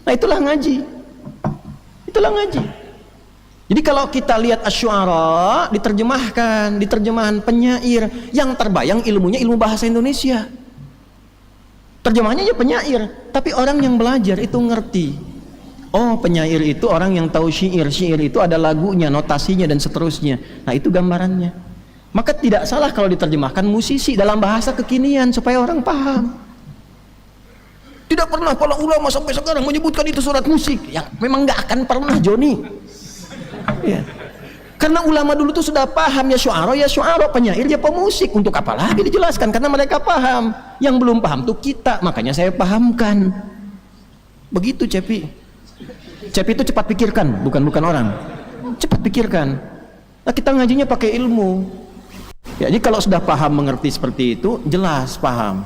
Nah, itulah ngaji, itulah ngaji. Jadi kalau kita lihat Asy-Syu'ara diterjemahkan, di terjemahan penyair, yang terbayang ilmunya ilmu bahasa Indonesia. Terjemahannya aja penyair, tapi orang yang belajar itu ngerti. Oh, penyair itu orang yang tahu syair, syair itu ada lagunya, notasinya dan seterusnya. Nah, itu gambarannya. Maka tidak salah kalau diterjemahkan musisi dalam bahasa kekinian supaya orang paham. Tidak pernah para ulama sampai sekarang menyebutkan itu surat musik. Ya, memang nggak akan pernah, Joni. Ya. Karena ulama dulu tuh sudah paham, ya syu'ara, penyair, ya pemusik. Untuk apa lagi dijelaskan? Karena mereka paham. Yang belum paham tuh kita, makanya saya pahamkan. Begitu, Cepi. Cepi itu cepat pikirkan, bukan orang. Cepat pikirkan. Nah, kita ngajinya pakai ilmu. Ya, jadi kalau sudah paham mengerti seperti itu, jelas paham.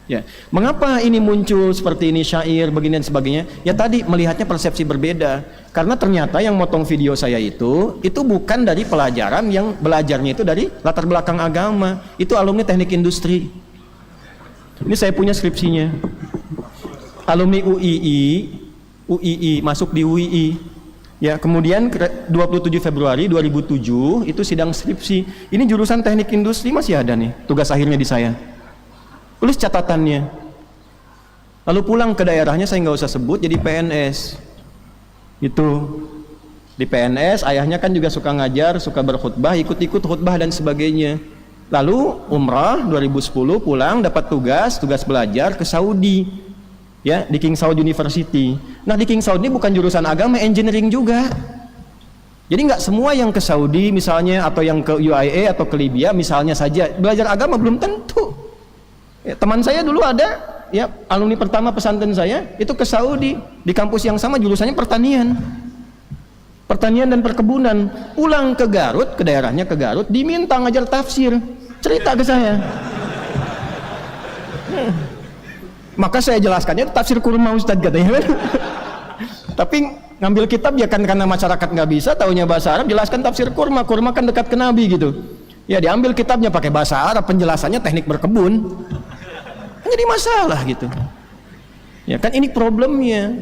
Ya, mengapa ini muncul seperti ini syair begini dan sebagainya? Ya tadi melihatnya persepsi berbeda. Karena ternyata yang motong video saya itu bukan dari pelajaran, yang belajarnya itu dari latar belakang agama. Itu alumni teknik industri. Ini saya punya skripsinya. Alumni UII masuk di UII. Ya, kemudian 27 Februari 2007 itu sidang skripsi. Ini jurusan teknik industri masih ada nih. Tugas akhirnya di saya. Tulis catatannya. Lalu pulang ke daerahnya, saya nggak usah sebut, jadi PNS. Itu. Di PNS, ayahnya kan juga suka ngajar, suka berkhutbah, ikut-ikut khutbah dan sebagainya. Lalu umrah 2010 pulang dapat tugas belajar ke Saudi. Ya, di King Saud University. Nah, di King Saud ini bukan jurusan agama, engineering juga. Jadi nggak semua yang ke Saudi misalnya atau yang ke UAE atau ke Libya misalnya saja belajar agama, belum tentu. Ya, teman saya dulu ada, ya alumni pertama pesantren saya itu ke Saudi di kampus yang sama jurusannya pertanian dan perkebunan. Pulang ke Garut, ke daerahnya ke Garut, diminta ngajar tafsir, cerita ke saya. Maka saya jelaskannya tafsir kurma Ustadz katanya. Tapi ngambil kitab ya kan karena masyarakat nggak bisa taunya bahasa Arab, jelaskan tafsir kurma kan dekat ke Nabi gitu. Ya diambil kitabnya pakai bahasa Arab, penjelasannya teknik berkebun. Jadi masalah gitu. Ya kan ini problemnya.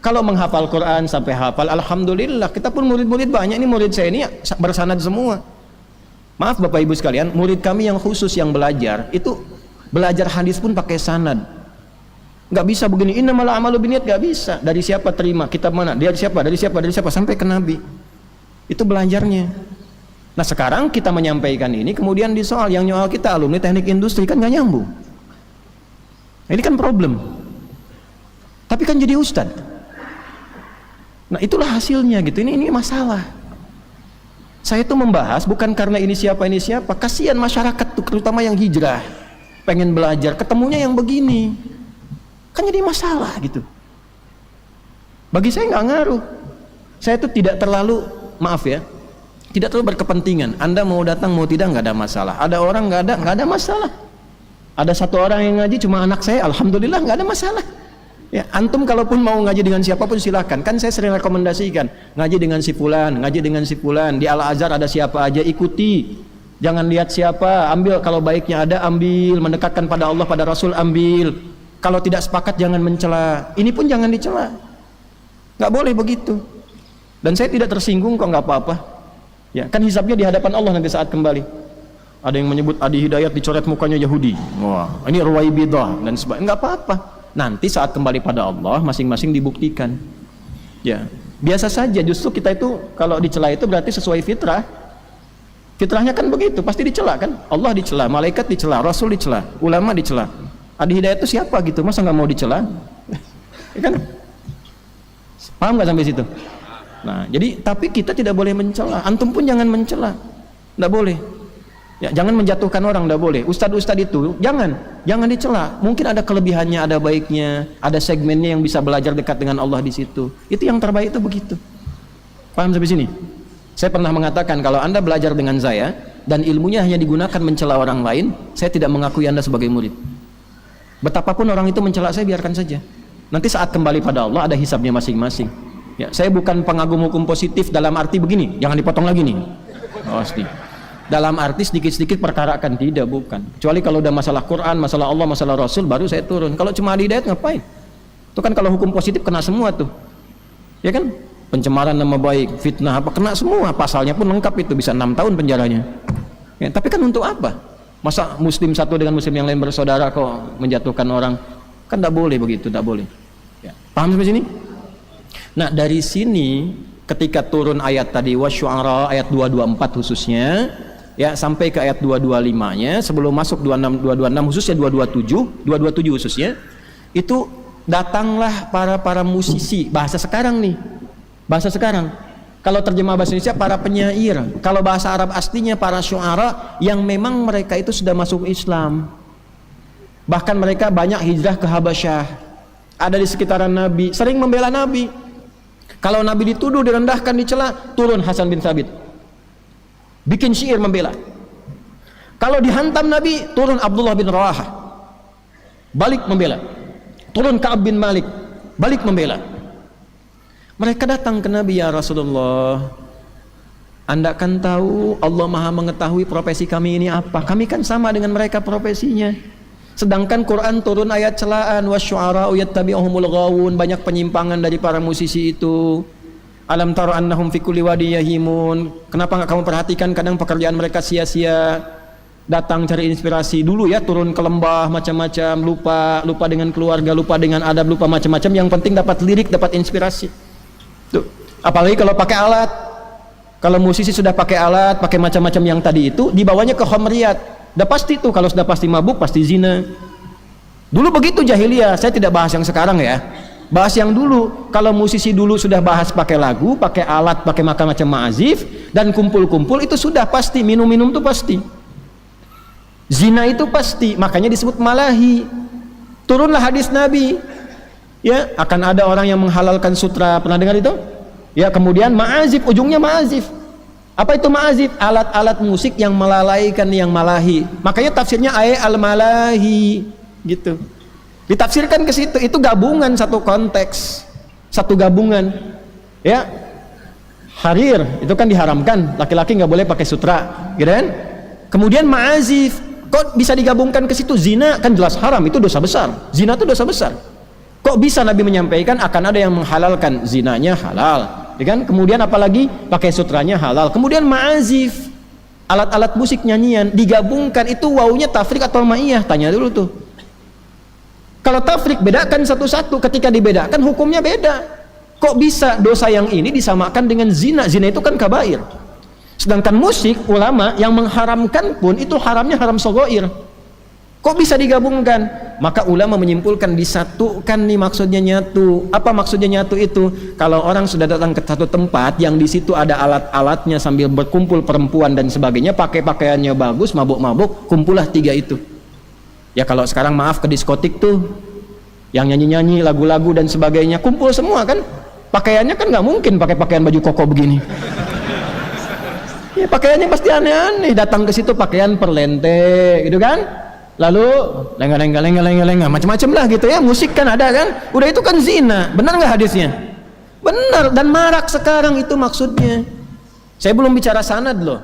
Kalau menghafal Quran sampai hafal, alhamdulillah. Kita pun murid-murid banyak, ini murid saya ini bersanad semua. Maaf Bapak Ibu sekalian, murid kami yang khusus yang belajar itu belajar hadis pun pakai sanad. Nggak bisa begini, innamal a'malu binniyat, nggak bisa. Dari siapa terima, kitab mana, dari siapa sampai ke Nabi. Itu belajarnya. Nah sekarang kita menyampaikan ini, kemudian di soal yang nyoal kita alumni teknik industri kan nggak nyambung. Ini kan problem. Tapi kan jadi ustadz. Nah itulah hasilnya gitu. Ini masalah. Saya tuh membahas bukan karena ini siapa. Kasihan masyarakat tuh, terutama yang hijrah, pengen belajar, ketemunya yang begini. Kan jadi masalah gitu. Bagi saya nggak ngaruh. Saya tuh tidak terlalu, maaf ya, tidak terlalu berkepentingan. Anda mau datang mau tidak nggak ada masalah. Ada orang nggak ada masalah. Ada satu orang yang ngaji cuma anak saya, alhamdulillah nggak ada masalah. Ya, antum kalaupun mau ngaji dengan siapapun silakan. Kan saya sering rekomendasikan ngaji dengan si fulan, di Al-Azhar ada siapa aja, ikuti. Jangan lihat siapa, ambil kalau baiknya ada ambil, mendekatkan pada Allah pada Rasul ambil. Kalau tidak sepakat jangan mencela. Ini pun jangan dicela. Nggak boleh begitu. Dan saya tidak tersinggung kok, nggak apa-apa. Ya, kan hisabnya di hadapan Allah nanti saat kembali. Ada yang menyebut Adi Hidayat dicoret mukanya Yahudi. Wah, ini Ruwaibidah dan sebagainya. Nggak apa-apa. Nanti saat kembali pada Allah masing-masing dibuktikan. Ya, biasa saja. Justru kita itu kalau dicela itu berarti sesuai fitrah. Fitrahnya kan begitu, pasti dicela kan? Allah dicela, malaikat dicela, Rasul dicela, ulama dicela. Adi Hidayat itu siapa gitu? Masa nggak mau dicela? Ya kan? Paham nggak sampai situ? Nah, jadi tapi kita tidak boleh mencela. Antum pun jangan mencela, nggak boleh. Ya, jangan menjatuhkan orang, nggak boleh. Ustadz itu jangan dicela. Mungkin ada kelebihannya, ada baiknya, ada segmennya yang bisa belajar dekat dengan Allah di situ. Itu yang terbaik itu begitu. Paham sampai sini? Saya pernah mengatakan kalau Anda belajar dengan saya dan ilmunya hanya digunakan mencela orang lain, saya tidak mengakui Anda sebagai murid. Betapapun orang itu mencela saya, biarkan saja. Nanti saat kembali pada Allah ada hisabnya masing-masing. Ya, saya bukan pengagum hukum positif dalam arti begini, jangan dipotong lagi nih. Pasti. Dalam arti sedikit-sedikit perkara akan tidak, bukan. Kecuali kalau udah masalah Quran, masalah Allah, masalah Rasul, baru saya turun. Kalau cuma Adi Hidayat ngapain? Itu kan kalau hukum positif kena semua tuh. Ya kan? Pencemaran nama baik, fitnah apa kena semua. Pasalnya pun lengkap itu, bisa 6 tahun penjaranya. Ya, tapi kan untuk apa? Masa muslim satu dengan muslim yang lain bersaudara kok menjatuhkan orang? Kan tidak boleh begitu, tidak boleh. Ya. Paham sampai sini? Nah dari sini ketika turun ayat tadi wasyu'ara ayat 224 khususnya, ya sampai ke ayat 225-nya, sebelum masuk 226 khususnya 227 khususnya, itu datanglah para musisi, bahasa sekarang nih. Bahasa sekarang. Kalau terjemah bahasa Indonesia para penyair, kalau bahasa Arab aslinya para syu'ara yang memang mereka itu sudah masuk Islam. Bahkan mereka banyak hijrah ke Habasyah. Ada di sekitaran Nabi, sering membela Nabi. Kalau Nabi dituduh, direndahkan, dicela, turun Hasan bin Thabit. Bikin syair membela. Kalau dihantam Nabi, turun Abdullah bin Rawahah. Balik membela. Turun Ka'ab bin Malik, balik membela. Mereka datang ke Nabi, ya Rasulullah, Anda kan tahu Allah Maha mengetahui profesi kami ini apa. Kami kan sama dengan mereka profesinya. Sedangkan Quran turun ayat celaan wasyu'ara'u yattabi'uhumul ghawun, banyak penyimpangan dari para musisi itu. Alam tara annahum fi kulli wadi yahimun. Kenapa enggak kamu perhatikan kadang pekerjaan mereka sia-sia. Datang cari inspirasi dulu ya, turun ke lembah macam-macam, lupa dengan keluarga, lupa dengan adab, lupa macam-macam. Yang penting dapat lirik, dapat inspirasi. Tuh. Apalagi kalau pakai alat. Kalau musisi sudah pakai alat, pakai macam-macam yang tadi itu, dibawanya ke khamriyat. Udah pasti tuh, kalau sudah pasti mabuk, pasti zina. Dulu begitu jahiliyah, saya tidak bahas yang sekarang ya. Bahas yang dulu. Kalau musisi dulu sudah bahas pakai lagu, pakai alat, pakai macam-macam ma'azif, dan kumpul-kumpul, itu sudah pasti. Minum-minum itu pasti. Zina itu pasti, makanya disebut malahi. Turunlah hadis Nabi. Ya, akan ada orang yang menghalalkan sutra, pernah dengar itu? Ya, kemudian ma'azif, ujungnya ma'azif. Apa itu ma'azif? Alat-alat musik yang melalaikan yang malahi. Makanya tafsirnya al-malahi gitu. Ditafsirkan ke situ, itu gabungan satu konteks, satu gabungan. Ya. Harir itu kan diharamkan, laki-laki nggak boleh pakai sutra, gitu kan? Kemudian ma'azif, kok bisa digabungkan ke situ? Zina kan jelas haram, itu dosa besar. Zina itu dosa besar. Kok bisa Nabi menyampaikan akan ada yang menghalalkan zinanya halal, ya kan? Kemudian apalagi pakai sutranya halal. Kemudian ma'azif, alat-alat musik nyanyian digabungkan, itu wawunya tafrik atau ma'iyah? Tanya dulu tuh. Kalau tafrik bedakan satu-satu, ketika dibedakan hukumnya beda. Kok bisa dosa yang ini disamakan dengan zina? Zina itu kan kabair. Sedangkan musik, ulama yang mengharamkan pun itu haramnya haram shaghair. Kok bisa digabungkan? Maka ulama menyimpulkan disatukan nih, maksudnya nyatu. Apa maksudnya nyatu itu? Kalau orang sudah datang ke satu tempat yang di situ ada alat-alatnya sambil berkumpul perempuan dan sebagainya, pakai pakaiannya bagus, mabuk-mabuk, kumpullah tiga itu. Ya kalau sekarang maaf ke diskotik tuh, yang nyanyi-nyanyi lagu-lagu dan sebagainya, kumpul semua kan? Pakaiannya kan nggak mungkin pakai pakaian baju koko begini. Ya pakaiannya pasti aneh-aneh. Datang ke situ pakaian perlente, gitu kan? Lalu lenga macam-macam lah gitu ya. Musik kan ada kan, udah itu kan zina. Benar nggak hadisnya? Benar, dan marak sekarang itu maksudnya. Saya belum bicara sanad loh.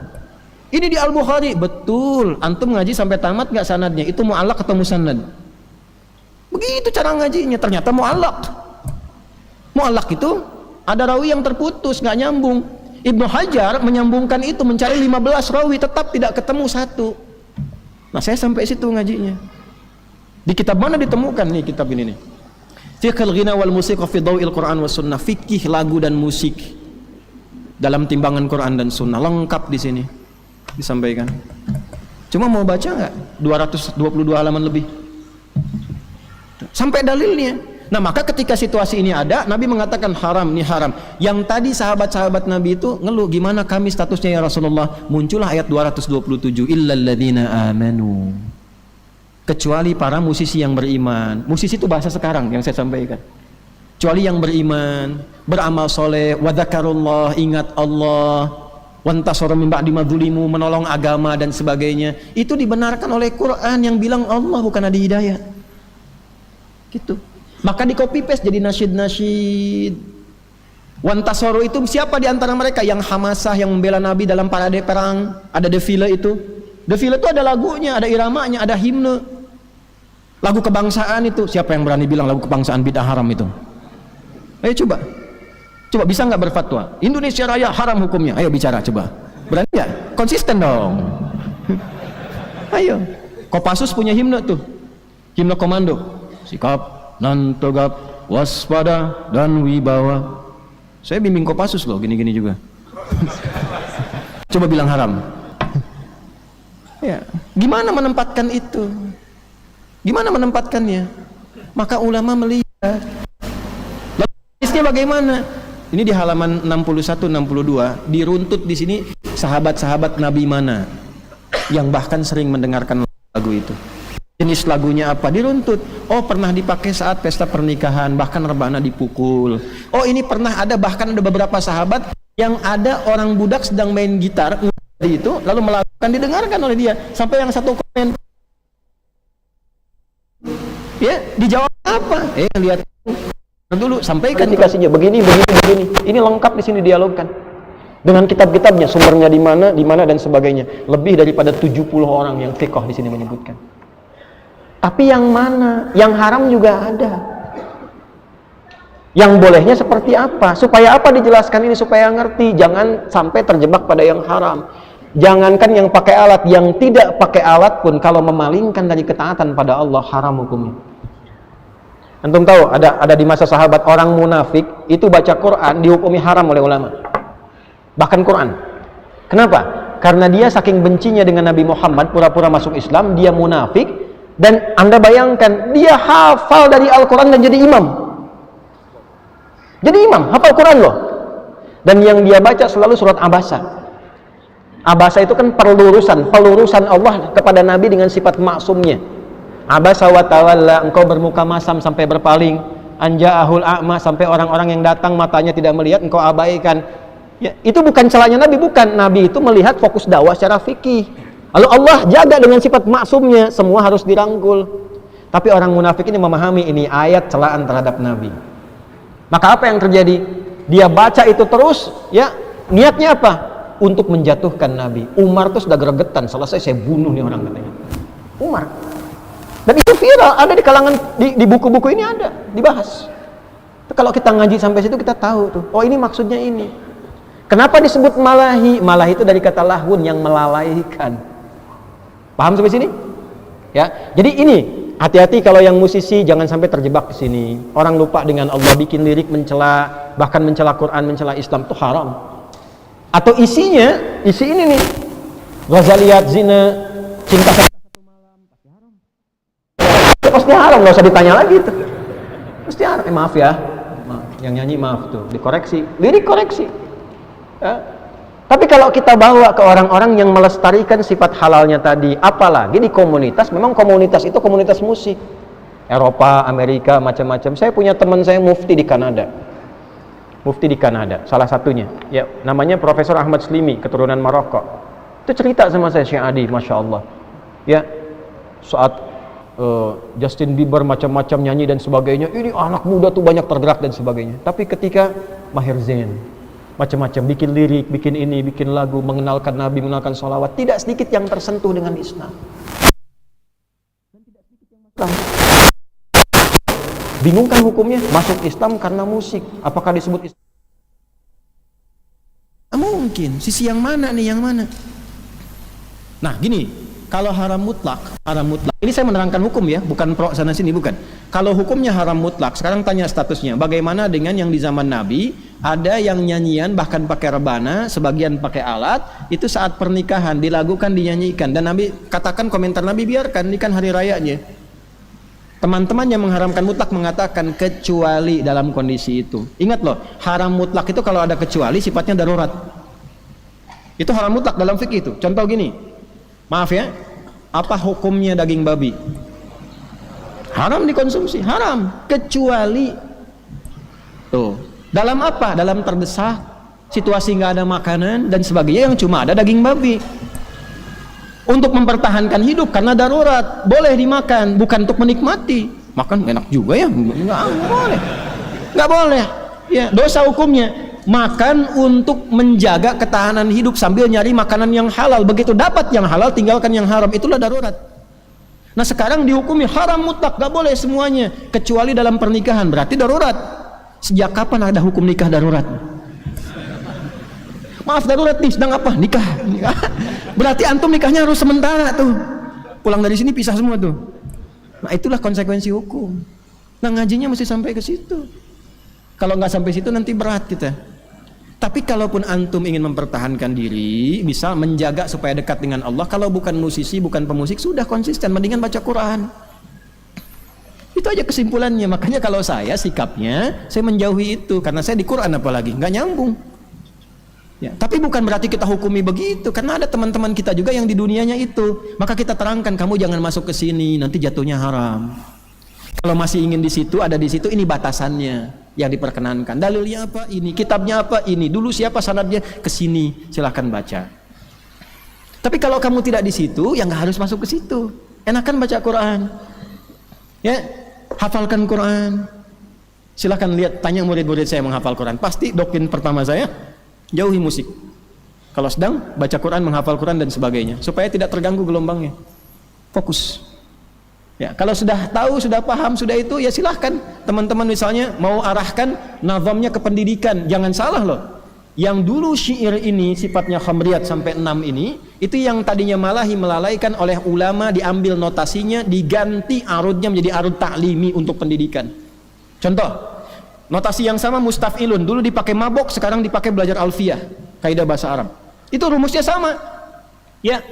Ini di Al-Bukhari, betul. Antum ngaji sampai tamat nggak sanadnya? Itu mu'allaq atau musannad? Begitu cara ngajinya, ternyata mu'allaq. Mu'allaq itu ada rawi yang terputus, nggak nyambung. Ibnu Hajar menyambungkan itu, mencari 15 rawi, tetap tidak ketemu satu. Nah saya sampai situ ngajinya. Di kitab mana ditemukan nih kitab ini nih? Fiqhul ghina wal musik fi dhawil Quran was sunnah. Fikih lagu dan musik dalam timbangan Quran dan sunnah, lengkap di sini disampaikan. Cuma mau baca nggak? 222 halaman lebih. Sampai dalilnya. Nah maka ketika situasi ini ada, Nabi mengatakan haram, ini haram. Yang tadi sahabat-sahabat Nabi itu ngeluh, gimana kami statusnya ya Rasulullah? Muncullah ayat 227, illal ladzina amanu. Kecuali para musisi yang beriman. Musisi itu bahasa sekarang yang saya sampaikan. Kecuali yang beriman, beramal soleh, wa dzakarullah, ingat Allah, wantasara min ba'di ma dzulimu, menolong agama dan sebagainya. Itu dibenarkan oleh Quran yang bilang Allah, bukan Adi Hidayat. Gitu. Maka di copy paste jadi nasyid-nasyid. Wantasoro itu siapa di antara mereka? Yang hamasah, yang membela Nabi dalam parade perang, ada defile itu. Defile itu ada lagunya, ada iramanya, ada himne. Lagu kebangsaan itu, siapa yang berani bilang lagu kebangsaan bid'ah haram itu? Ayo coba. Coba bisa nggak berfatwa? Indonesia Raya haram hukumnya. Ayo bicara coba. Berani nggak? Konsisten dong. Ayo. Kopassus punya himne tuh. Himne komando. Sikap, nan tegap, waspada dan wibawa. Saya bimbing Kopassus loh, gini-gini juga. Coba bilang haram. Ya, gimana menempatkan itu? Gimana menempatkannya? Maka ulama melihat. Lalu hadisnya bagaimana? Ini di halaman 61 62 diruntut di sini sahabat-sahabat Nabi mana yang bahkan sering mendengarkan lagu itu. Jenis lagunya apa? Diruntut. Oh pernah dipakai saat pesta pernikahan, bahkan rebana dipukul. Oh ini pernah ada, bahkan ada beberapa sahabat yang ada orang budak sedang main gitar itu, lalu melakukan, didengarkan oleh dia. Sampai yang satu komen, ya dijawab apa? Lihat dulu, sampaikan dikasihnya begini. Ini lengkap di sini dialogkan dengan kitab-kitabnya, sumbernya di mana dan sebagainya. Lebih daripada 70 orang yang fiqh di sini menyebutkan. Tapi yang mana? Yang haram juga ada. Yang bolehnya seperti apa? Supaya apa dijelaskan ini? Supaya ngerti. Jangan sampai terjebak pada yang haram. Jangankan yang pakai alat, yang tidak pakai alat pun kalau memalingkan dari ketaatan pada Allah, haram hukumnya. Antum tahu ada di masa sahabat orang munafik itu baca Quran dihukumi haram oleh ulama. Bahkan Quran. Kenapa? Karena dia saking bencinya dengan Nabi Muhammad, pura-pura masuk Islam, dia munafik, dan Anda bayangkan dia hafal dari Al-Quran dan jadi imam. Jadi imam, hafal Quran loh. Dan yang dia baca selalu surat Abasa. Abasa itu kan pelurusan Allah kepada Nabi dengan sifat maksumnya. Abasa wa tawalla, engkau bermuka masam sampai berpaling, anja'ahul a'ma, sampai orang-orang yang datang matanya tidak melihat, engkau abaikan. Ya, itu bukan celahnya Nabi, bukan. Nabi itu melihat fokus dakwah secara fikih. Lalu Allah jaga dengan sifat maksumnya, semua harus dirangkul. Tapi orang munafik ini memahami ini ayat celaan terhadap Nabi. Maka apa yang terjadi? Dia baca itu terus, ya, niatnya apa? Untuk menjatuhkan Nabi. Umar tuh sudah gregetan, selesai saya bunuh nih orang, katanya. Umar. Dan itu viral, ada di kalangan, di buku-buku ini ada, dibahas. Kalau kita ngaji sampai situ kita tahu tuh, oh ini maksudnya ini. Kenapa disebut malahi? Malahi itu dari kata lahun, yang melalaikan. Paham sampai sini? Ya. Jadi ini, hati-hati kalau yang musisi jangan sampai terjebak di sini. Orang lupa dengan Allah, bikin lirik mencela, bahkan mencela Quran, mencela Islam, itu haram. Atau isinya, isi ini nih, Ghazaliyat, zina, cinta satu malam, pasti haram. Ya, pasti haram, nggak usah ditanya lagi tuh. Pasti haram. Maaf ya, maaf. Yang nyanyi maaf tuh, dikoreksi, lirik koreksi. Ya. Tapi kalau kita bawa ke orang-orang yang melestarikan sifat halalnya tadi, apalagi di komunitas, memang komunitas itu komunitas musik, Eropa, Amerika, macam-macam. Saya punya teman saya mufti di Kanada. Mufti di Kanada, salah satunya, ya, namanya Profesor Ahmad Slimi, keturunan Maroko. Itu cerita sama saya, Syekh Adi, Masya Allah, ya, saat Justin Bieber macam-macam nyanyi dan sebagainya, ini anak muda tuh banyak tergerak dan sebagainya. Tapi ketika Maher Zain, macam-macam, bikin lirik, bikin ini, bikin lagu, mengenalkan Nabi, mengenalkan sholawat, tidak sedikit yang tersentuh dengan Islam. Dan tidak sedikit yang Islam. Bingung kan hukumnya? Masuk Islam karena musik. Apakah disebut Islam? Mungkin. Sisi yang mana nih? Yang mana? Nah, gini. Kalau haram mutlak. Ini saya menerangkan hukum ya, bukan pro sana sini, bukan. Kalau hukumnya haram mutlak, sekarang tanya statusnya. Bagaimana dengan yang di zaman Nabi? Ada yang nyanyian bahkan pakai rebana, sebagian pakai alat. Itu saat pernikahan dilakukan, dinyanyikan. Dan Nabi katakan, komentar Nabi, biarkan, ini kan hari rayanya. Teman-teman yang mengharamkan mutlak mengatakan kecuali dalam kondisi itu. Ingat loh, haram mutlak itu kalau ada kecuali sifatnya darurat. Itu haram mutlak dalam fikih itu. Contoh gini, maaf ya, apa hukumnya daging babi? Haram dikonsumsi, haram. Kecuali tuh, dalam apa? Dalam terdesak, situasi nggak ada makanan dan sebagainya, yang cuma ada daging babi. Untuk mempertahankan hidup karena darurat, boleh dimakan, bukan untuk menikmati. Makan enak juga ya, nggak boleh. Ya, dosa hukumnya. Makan untuk menjaga ketahanan hidup sambil nyari makanan yang halal. Begitu dapat yang halal, tinggalkan yang haram. Itulah darurat. Nah sekarang dihukumi haram mutlak, nggak boleh semuanya, kecuali dalam pernikahan. Berarti darurat. Sejak kapan ada hukum nikah darurat? Maaf, darurat nih, sedang apa? Nikah. Berarti antum nikahnya harus sementara tuh. Pulang dari sini pisah semua tuh. Nah itulah konsekuensi hukum. Nah ngajinya mesti sampai ke situ. Kalau nggak sampai situ nanti berat kita. Tapi kalaupun antum ingin mempertahankan diri, bisa menjaga supaya dekat dengan Allah. Kalau bukan musisi, bukan pemusik, sudah konsisten, mendingan baca Quran. Itu aja kesimpulannya. Makanya kalau saya sikapnya, saya menjauhi itu. Karena saya di Quran apalagi, nggak nyambung. Ya, tapi bukan berarti kita hukumi begitu, karena ada teman-teman kita juga yang di dunianya itu. Maka kita terangkan, kamu jangan masuk ke sini, nanti jatuhnya haram. Kalau masih ingin di situ, ada di situ, ini batasannya yang diperkenankan. Dalilnya apa? Ini. Kitabnya apa? Ini. Dulu siapa sanadnya? Ke sini. Silahkan baca. Tapi kalau kamu tidak di situ, ya nggak harus masuk ke situ. Enakan baca Quran. Ya, hafalkan Quran. Silahkan lihat, tanya murid-murid saya yang menghafal Quran. Pasti doktrin pertama saya, jauhi musik. Kalau sedang baca Quran, menghafal Quran dan sebagainya, supaya tidak terganggu gelombangnya. Fokus. Ya, kalau sudah tahu, sudah paham, sudah itu, ya silahkan. Teman-teman misalnya mau arahkan nazamnya ke pendidikan, jangan salah loh. Yang dulu syair ini sifatnya khamriyat sampai 6 ini, itu yang tadinya malahi, melalaikan oleh ulama, diambil notasinya, diganti arudnya menjadi arud taklimi untuk pendidikan. Contoh, notasi yang sama mustaf'ilun, dulu dipakai mabok, sekarang dipakai belajar alfiyah, kaidah bahasa Arab. Itu rumusnya sama. Ya.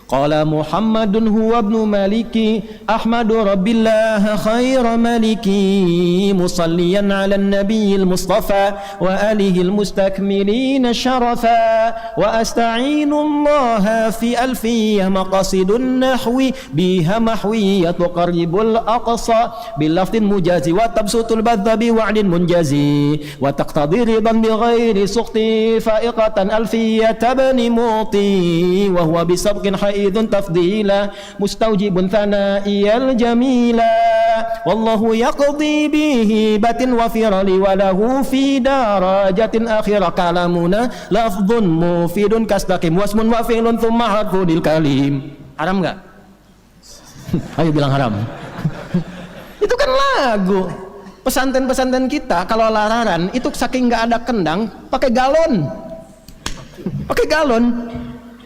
Qala Muhammadun huwa ibnu Maliki Ahmadu Rabbillah khaira maliki musalliyan ala nabiyil mustafa wa alihil mustakmilin syarafa wa asta'inu Allah fi alfiyah maqasidun nahwi biha mahwiyat qaribul aqsa bil lafdin mujazi wa tabsutul badha bi wa'din munjazi wa taqtadi ridan bi ghairi suqti fa'iqatan alfiyah tabni muti wa huwa bisabqin idun tafdila mustaujibun thana'iyal jamila wallahu yaqdi bihi batin wa firali walahu fi darajatin akhirah kalamuna lafdhun mufidun kastaqim wasmun wa fi'lun thumma harfudil kalim. Haram gak? Ayo bilang haram. Itu kan lagu. Pesantren-pesantren kita kalau lararan itu saking gak ada kendang pakai galon. Pakai galon.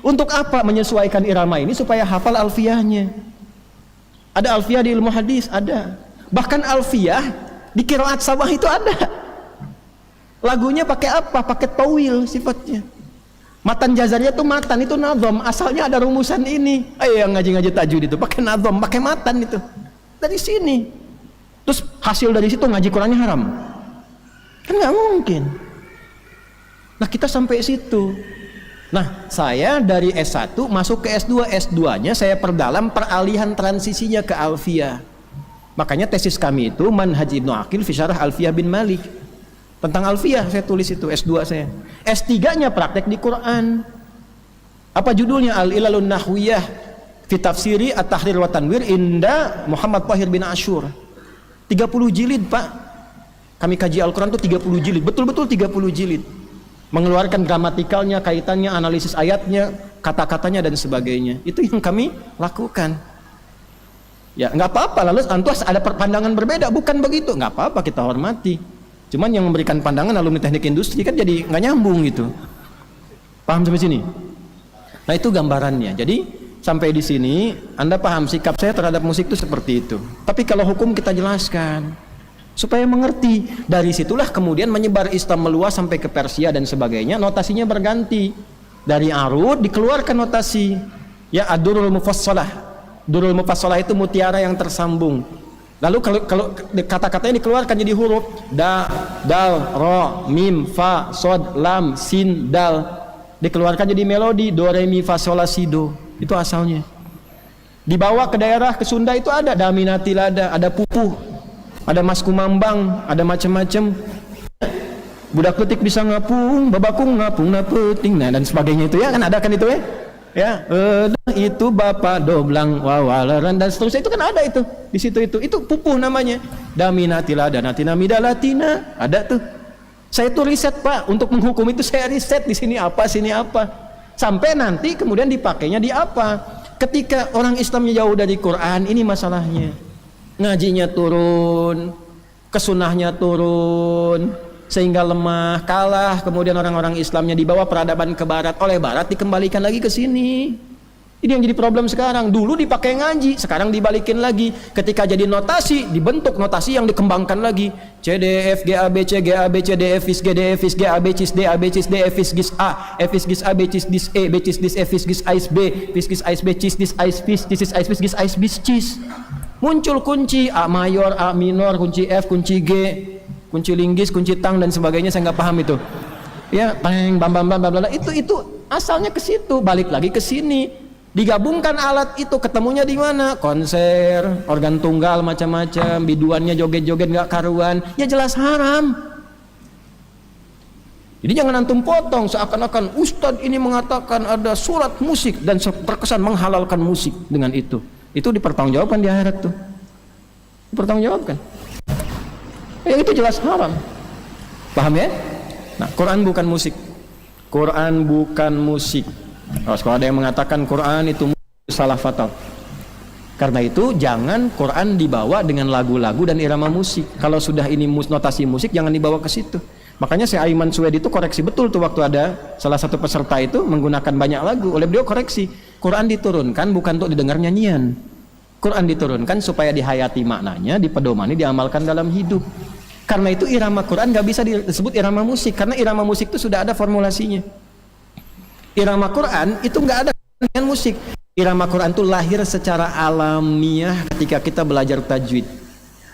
Untuk apa menyesuaikan irama ini? Supaya hafal alfiyahnya. Ada alfiyah di ilmu hadis, ada. Bahkan alfiyah di qiraat sabah itu ada. Lagunya pakai apa? Pakai tawil sifatnya. Matan jazariyah itu matan, itu nadhom. Asalnya ada rumusan ini. Ayo yang ngaji-ngaji tajwid itu pakai nadhom, pakai matan itu. Dari sini. Terus hasil dari situ ngaji Qur'annya haram. Kan nggak mungkin. Nah kita sampai situ. Nah, saya dari S1 masuk ke S2. S2-nya saya perdalam peralihan transisinya ke alfiyah. Makanya tesis kami itu Manhaj Ibnu Aqil fi Syarah Alfiyah bin Malik. Tentang alfiyah saya tulis itu S2 saya. S3-nya praktek di Quran. Apa judulnya? Al-Ilalun Nahwiyah fi Tafsiri At-Tahrir wa Tanwir inda Muhammad Tahir bin Ashur. 30 jilid, Pak. Kami kaji Al-Quran itu 30 jilid. Betul-betul 30 jilid. Mengeluarkan gramatikalnya, kaitannya, analisis ayatnya, kata-katanya dan sebagainya. Itu yang kami lakukan. Ya nggak apa-apa, lalu antus ada pandangan berbeda, bukan begitu, nggak apa-apa, kita hormati. Cuman yang memberikan pandangan alumni teknik industri kan jadi nggak nyambung gitu. Paham sampai sini? Nah itu gambarannya. Jadi sampai di sini Anda paham sikap saya terhadap musik itu seperti itu. Tapi kalau hukum kita jelaskan supaya mengerti. Dari situlah kemudian menyebar Islam meluas sampai ke Persia dan sebagainya. Notasinya berganti. Dari arud dikeluarkan notasi. Ya ad-durul mufassalah. Durul mufassalah itu mutiara yang tersambung. Lalu kalau kata-katanya dikeluarkan jadi huruf da, dal, ro, mim, fa, sod, lam, sin, dal. Dikeluarkan jadi melodi do, re, mi, fa, sol, la, si, do. Itu asalnya. Dibawa ke daerah ke Sunda itu ada daminati lada, ada pupuh. Ada mas kumambang, ada macam-macam. Budak petik bisa ngapung, babakung ngapung napeting, nah dan sebagainya itu ya kan ada kan itu ya. Ya, itu bapak doblang wawalaran dan seterusnya itu kan ada itu di situ itu pupuh namanya. Daminatila danatina midalatina ada tuh. Saya tuh riset Pak untuk menghukum itu saya riset di sini apa sini apa sampai nanti kemudian dipakainya di apa. Ketika orang Islamnya jauh dari Quran ini masalahnya. Ngajinya turun, kesunahnya turun, sehingga lemah, kalah. Kemudian orang-orang Islamnya dibawa peradaban ke Barat, oleh Barat dikembalikan lagi ke sini. Ini yang jadi problem sekarang. Dulu dipakai ngaji, sekarang dibalikin lagi. Ketika jadi notasi, dibentuk notasi yang dikembangkan lagi. C D F G A B C G A B C D F is G D F is G A B C D A B C D F is gis A F is gis A B C dis E B C dis F is gis A is B F is gis A is B cis dis A is bis cis is A is bis gis A is bis cis. Muncul kunci A mayor, A minor, kunci F, kunci G, kunci linggis, kunci tang dan sebagainya. Saya nggak paham itu. Ya, bam bam bam bam itu asalnya ke situ, balik lagi ke sini. Digabungkan alat itu ketemunya di mana? Konser, organ tunggal macam-macam, biduannya joget-joget nggak karuan. Ya jelas haram. Jadi jangan antum potong seakan-akan Ustadz ini mengatakan ada surat musik dan terkesan menghalalkan musik dengan itu. Itu dipertanggungjawabkan di akhirat tuh. Dipertanggungjawabkan. Yang itu jelas haram. Paham ya? Nah, Quran bukan musik. Quran bukan musik. Kalau ada yang mengatakan Quran itu salah fatal. Karena itu jangan Quran dibawa dengan lagu-lagu dan irama musik. Kalau sudah ini notasi musik jangan dibawa ke situ. Makanya saya Aiman Suwedi itu koreksi betul tuh waktu ada salah satu peserta itu menggunakan banyak lagu. Oleh beliau koreksi. Quran diturunkan bukan untuk didengar nyanyian. Quran diturunkan supaya dihayati maknanya, dipedomani, diamalkan dalam hidup. Karena itu irama Quran nggak bisa disebut irama musik, karena irama musik itu sudah ada formulasinya. Irama Quran itu nggak ada dengan musik. Irama Quran itu lahir secara alamiah ketika kita belajar tajwid.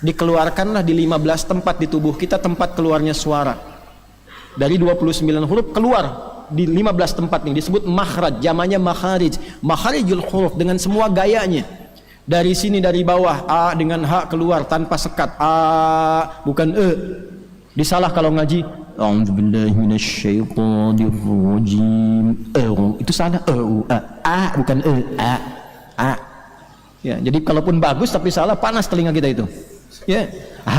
Dikeluarkanlah di 15 tempat di tubuh kita tempat keluarnya suara. Dari 29 huruf keluar di 15 tempat nih disebut makhraj, jamannya makharij. Makharijul huruf dengan semua gayanya. Dari sini dari bawah A dengan H keluar tanpa sekat, A bukan E. Disalah kalau ngaji a'udzubillahi minasyaitonirrajim, itu salah, A bukan E, A. Ya, jadi kalaupun bagus tapi salah, panas telinga kita itu. Ya, H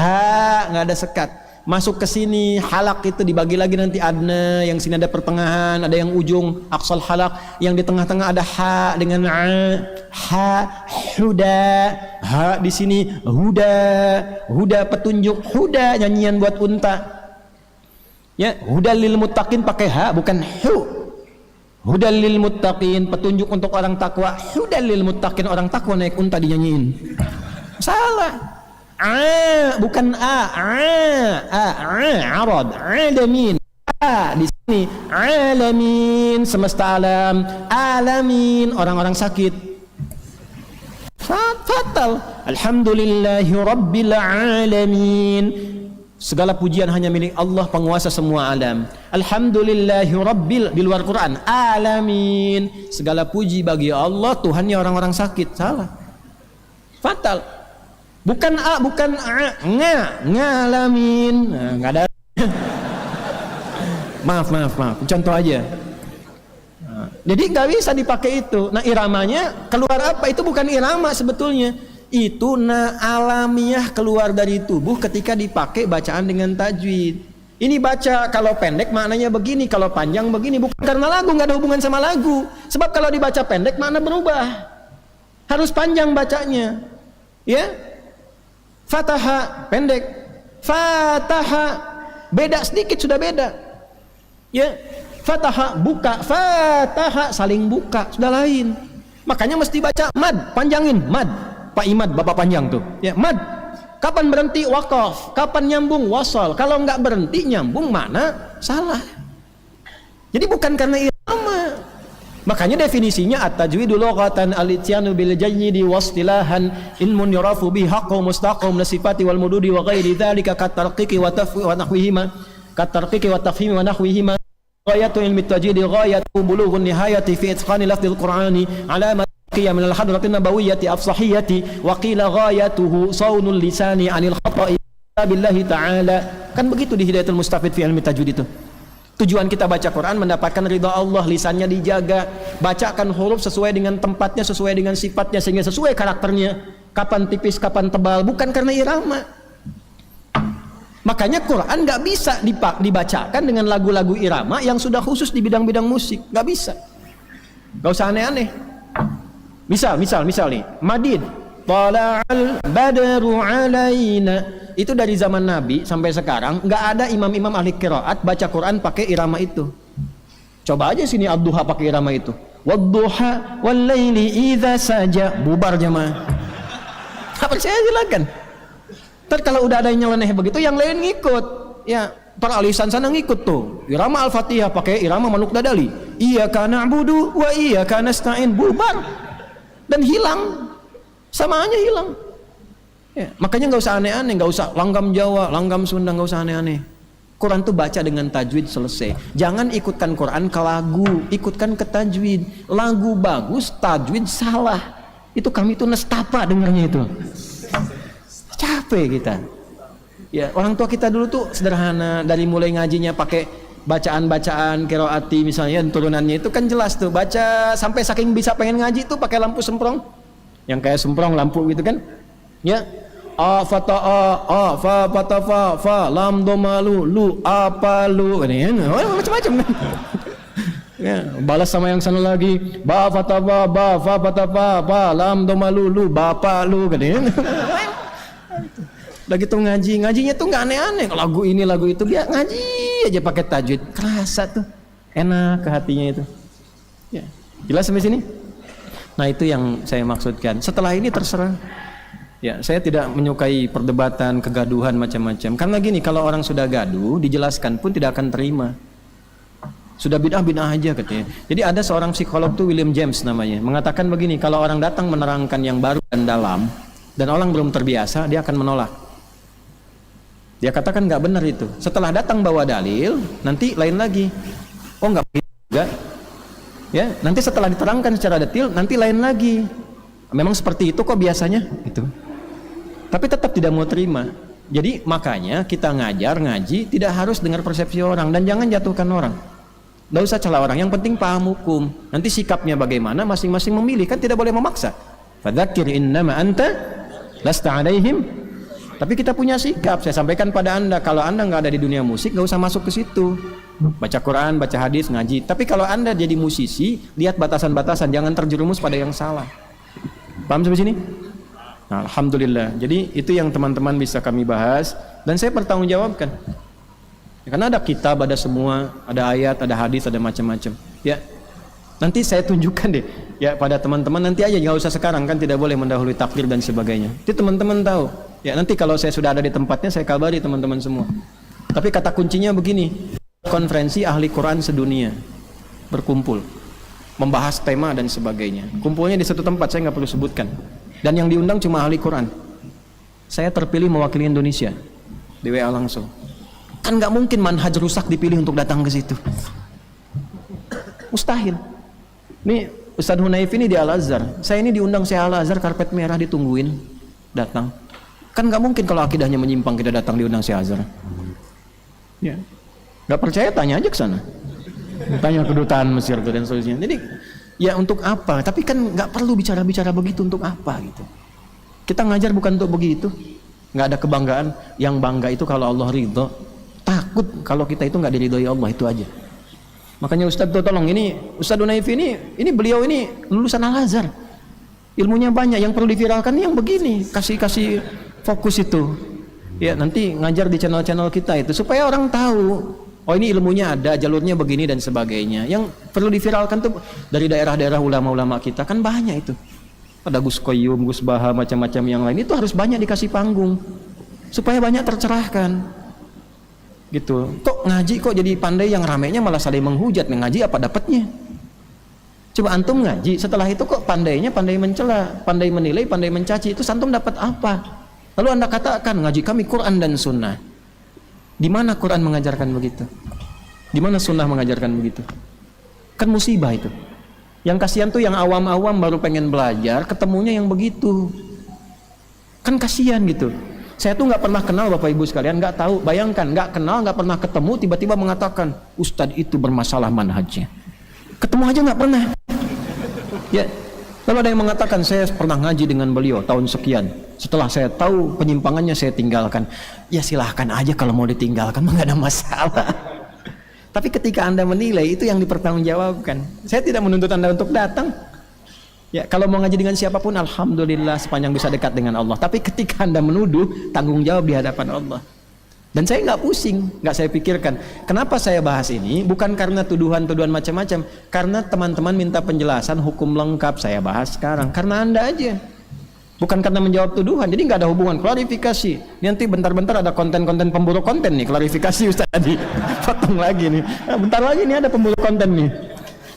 nggak ada sekat. Masuk ke sini halak itu dibagi lagi nanti adna, yang sini ada pertengahan, ada yang ujung aqsal halak, yang di tengah-tengah ada ha dengan a, ha huda, ha di sini huda petunjuk, huda nyanyian buat unta. Ya, huda lil muttaqin pakai ha bukan hu. Huda lil muttaqin petunjuk untuk orang takwa, huda lil muttaqin orang takwa naik unta dinyanyiin. Salah. Bukan arad, alamin. Di sini alamin semesta alam, alamin orang-orang sakit. Fatal. Alhamdulillahi rabbil alamin. Segala pujian hanya milik Allah penguasa semua alam. Alhamdulillahi rabbil, di luar Quran, alamin. Segala puji bagi Allah Tuhannya orang-orang sakit. Salah. Fatal. Bukan A, bukan A, ngalamin. Nah, nggak ada. maaf. Contoh aja. Nah, jadi nggak bisa dipakai itu. Nah, iramanya keluar apa? Itu bukan irama sebetulnya. Itu alamiah keluar dari tubuh ketika dipakai bacaan dengan tajwid. Ini baca kalau pendek maknanya begini, kalau panjang begini. Bukan karena lagu, nggak ada hubungan sama lagu. Sebab kalau dibaca pendek makna berubah. Harus panjang bacanya. Ya. Fataha pendek, fataha beda sedikit sudah beda. Ya, fataha buka, fataha saling buka sudah lain. Makanya mesti baca mad, panjangin mad. Pak Imad bapak panjang tuh. Ya, mad. Kapan berhenti waqaf, kapan nyambung wasal. Kalau nggak berhenti nyambung mana salah. Jadi bukan karena irama. Makanya definisinya at-tajwidu lughatan al-ityanu bil jayyidi wastilahan ilmun yurafu bi haqqu mustaqim nasifati wal mududi wa ghairi dzalika katarqiqi wa nahwihima katarqiqi wa tafhimi wa nahwihima ghayatu ilmi at-tajwidi ghayatu bulughun nihayati fi itqani lafdhil qur'ani ala ma qiya min al-hadratin nabawiyyati afsahiyati wa qila ghayatuhu sawnul lisani 'anil khata'i billahi ta'ala. Kan begitu di Hidayatul Mustafid fi ilmi tajwid itu. Tujuan kita baca Quran mendapatkan ridha Allah, lisannya dijaga, bacakan huruf sesuai dengan tempatnya, sesuai dengan sifatnya, sehingga sesuai karakternya. Kapan tipis, kapan tebal, bukan karena irama. Makanya Quran nggak bisa dibacakan dengan lagu-lagu irama yang sudah khusus di bidang-bidang musik, nggak bisa. Gak usah aneh-aneh. Misal nih, Madid, Tala'al badru alaina. Itu dari zaman Nabi sampai sekarang nggak ada imam-imam ahli qiraat baca Quran pakai irama itu. Coba aja sini ad-duha pakai irama itu. Wad-duha wal-laili idza saja, bubar jamaah. Apa saya silakan. Ntar kalau udah ada yang nyeleneh begitu yang lain ngikut. Ya, para alisan sana ngikut tuh. Irama Al-Fatihah pakai irama Manuk Dadali. Iyyaka na'budu wa iyyaka nasta'in, bubar. Dan hilang. Sama aja hilang. Ya, makanya nggak usah aneh-aneh, nggak usah langgam Jawa, langgam Sunda, nggak usah aneh-aneh. Quran tuh baca dengan tajwid selesai. Jangan ikutkan Quran ke lagu, ikutkan ke tajwid. Lagu bagus, tajwid salah. Itu kami tuh nestapa dengarnya itu. Capek kita. Ya, orang tua kita dulu tuh sederhana, dari mulai ngajinya pakai bacaan-bacaan qiraati misalnya turunannya itu kan jelas tuh, baca sampai saking bisa pengen ngaji tuh pakai lampu semprong. Yang kayak semprong lampu gitu kan. Ya. A fata a fa fata fa lam doma lu apa lu ini macam-macam kan. Ya, balas sama yang sana lagi ba fata ba fa fata fa lam doma lu bapak lu kan. Lagi tuh ngajinya tuh nggak aneh-aneh, lagu ini lagu itu, dia ngaji aja pakai tajwid, kerasa tuh enak ke hatinya itu. Ya, jelas sampai sini. Nah itu yang saya maksudkan. Setelah ini terserah. Ya, saya tidak menyukai perdebatan, kegaduhan macam-macam. Karena gini, kalau orang sudah gaduh, dijelaskan pun tidak akan terima. Sudah bid'ah aja katanya. Jadi ada seorang psikolog tuh, William James namanya, mengatakan begini, kalau orang datang menerangkan yang baru dan dalam, dan orang belum terbiasa, dia akan menolak. Dia katakan nggak benar itu. Setelah datang bawa dalil, nanti lain lagi. Oh nggak begitu juga. Ya, nanti setelah diterangkan secara detail, nanti lain lagi. Memang seperti itu kok biasanya, gitu. Tapi tetap tidak mau terima. Jadi makanya kita ngaji tidak harus dengar persepsi orang dan jangan jatuhkan orang. Tidak usah celah orang, yang penting paham hukum. Nanti sikapnya bagaimana masing-masing memilih, kan tidak boleh memaksa. Fadzakir innama anta lasta alaihim. Tapi kita punya sikap. Saya sampaikan pada Anda, kalau Anda nggak ada di dunia musik, nggak usah masuk ke situ. Baca Quran, baca hadis, ngaji. Tapi kalau Anda jadi musisi, lihat batasan-batasan, jangan terjerumus pada yang salah. Paham sampai sini? Nah, alhamdulillah. Jadi itu yang teman-teman bisa kami bahas dan saya bertanggungjawabkan. Ya, karena ada kitab, ada semua, ada ayat, ada hadis, ada macam-macam. Ya, nanti saya tunjukkan deh. Ya pada teman-teman nanti aja, nggak usah sekarang, kan tidak boleh mendahului takdir dan sebagainya. Itu teman-teman tahu. Ya nanti kalau saya sudah ada di tempatnya, saya kabari teman-teman semua. Tapi kata kuncinya begini, konferensi ahli Quran sedunia berkumpul, membahas tema dan sebagainya. Kumpulnya di satu tempat, saya nggak perlu sebutkan. Dan yang diundang cuma ahli Quran. Saya terpilih mewakili Indonesia di WA langsung. Kan nggak mungkin manhaj rusak dipilih untuk datang ke situ. Mustahil. Nih Ustadz Hunaif ini di Al-Azhar. Saya ini diundang Al-Azhar, karpet merah ditungguin, datang. Kan nggak mungkin kalau akidahnya menyimpang kita datang diundang Al-Azhar. Ya. Nggak percaya tanya aja ke sana. Tanya kedutaan Mesir dan seterusnya. Jadi ya untuk apa? Tapi kan nggak perlu bicara-bicara begitu, untuk apa gitu. Kita ngajar bukan untuk begitu. Nggak ada kebanggaan. Yang bangga itu kalau Allah ridho. Takut kalau kita itu nggak diridhoi Allah, itu aja. Makanya Ustadz tuh tolong, ini Ustadz Unaif ini beliau ini lulusan Al-Azhar. Ilmunya banyak, yang perlu diviralkan yang begini. Kasih fokus itu. Ya nanti ngajar di channel-channel kita itu supaya orang tahu. Oh ini ilmunya ada, jalurnya begini dan sebagainya. Yang perlu diviralkan tuh dari daerah-daerah ulama-ulama kita, kan banyak itu. Ada Gus Qayyum, Gus Baha, macam-macam yang lain. Itu harus banyak dikasih panggung supaya banyak tercerahkan. Gitu. Kok ngaji kok jadi pandai, yang ramainya malah saling menghujat. Ngaji apa dapatnya? Coba antum ngaji, setelah itu kok pandainya pandai mencela, pandai menilai, pandai mencaci. Itu antum dapat apa? Lalu Anda katakan ngaji kami Quran dan Sunnah. Di mana Quran mengajarkan begitu? Di mana Sunnah mengajarkan begitu? Kan musibah itu. Yang kasihan tuh yang awam-awam baru pengen belajar, ketemunya yang begitu. Kan kasihan gitu. Saya tuh nggak pernah kenal Bapak Ibu sekalian, nggak tahu. Bayangkan, nggak kenal, nggak pernah ketemu, tiba-tiba mengatakan Ustadz itu bermasalah manhajnya. Ketemu aja nggak pernah. Ya. Lalu ada yang mengatakan saya pernah ngaji dengan beliau tahun sekian. Setelah saya tahu penyimpangannya saya tinggalkan. Ya silahkan aja kalau mau ditinggalkan, nggak ada masalah. Tapi ketika Anda menilai, itu yang dipertanggungjawabkan. Saya tidak menuntut Anda untuk datang. Ya kalau mau ngaji dengan siapapun, alhamdulillah sepanjang bisa dekat dengan Allah. Tapi ketika Anda menuduh, tanggung jawab di hadapan Allah. Dan saya nggak pusing, nggak saya pikirkan. Kenapa saya bahas ini? Bukan karena tuduhan-tuduhan macam-macam. Karena teman-teman minta penjelasan hukum lengkap, saya bahas sekarang. Karena Anda aja. Bukan karena menjawab tuduhan. Jadi nggak ada hubungan. Klarifikasi. Nanti bentar-bentar ada konten-konten pemburu konten nih. Klarifikasi Ustaz tadi. Potong lagi nih. Nah, bentar lagi nih ada pemburu konten nih.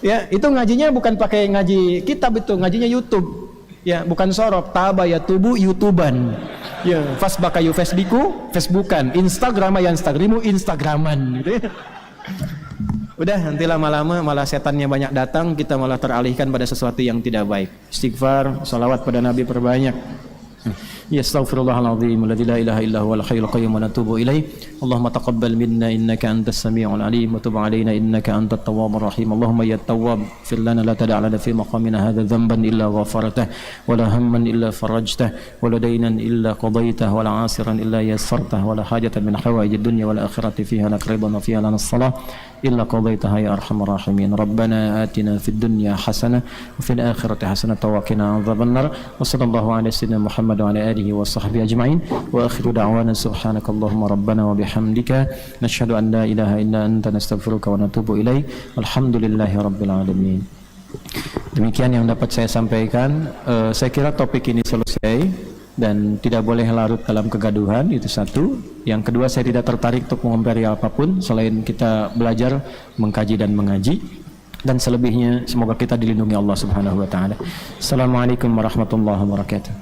Ya itu ngajinya bukan pakai ngaji kitab, itu ngajinya YouTube. Ya bukan sorok. Taba ya tubuh YouTuban. Ya, fasbaka yu Facebookan, Instagram ya Instagrimu Instagraman gitu ya. Udah nanti lama-lama malah setannya banyak datang, kita malah teralihkan pada sesuatu yang tidak baik. Istighfar, salawat pada Nabi perbanyak. Ya astaghfirullahaladzim alladzi la ilaha illa huwal hayyul qayyum wa natubu ilaih. Allahumma taqabbal minna innaka antas samiul alim wa tub alaina innaka antat tawwabur rahim. Allahumma ya tawwab fir lana la tada' lana fi maqamina hadha dhanban illa ghafartah wa la hamman illa farajtah wa la daynan illa qadaytah wa la 'asiran illa yassartah wa la hajatan min hawaijid dunya wal akhirati fiha lak ridan wa fiha lana salah illa qadaytaha ya arhamar rahimin. Rabbana atina fid dunya hasanah wa fil akhirati hasanah wa qina adzabannar. Wa sallallahu ala sayyidina Muhammad wa ala alihi wa sahbihi ajma'in. Wa akhiru da'wana subhanakallahumma rabbana wa bihamdika nashhadu an la ilaha illa anta nastaghfiruka wa natubu ilaik. Alhamdulillahi rabbil alamin. Demikian yang dapat saya sampaikan. Saya kira topik ini selesai. dan tidak boleh larut dalam kegaduhan, itu satu. Yang kedua, saya tidak tertarik untuk mengomentari apapun selain kita belajar, mengkaji dan mengaji, dan selebihnya semoga kita dilindungi Allah Subhanahu wa taala. Assalamualaikum warahmatullahi wabarakatuh.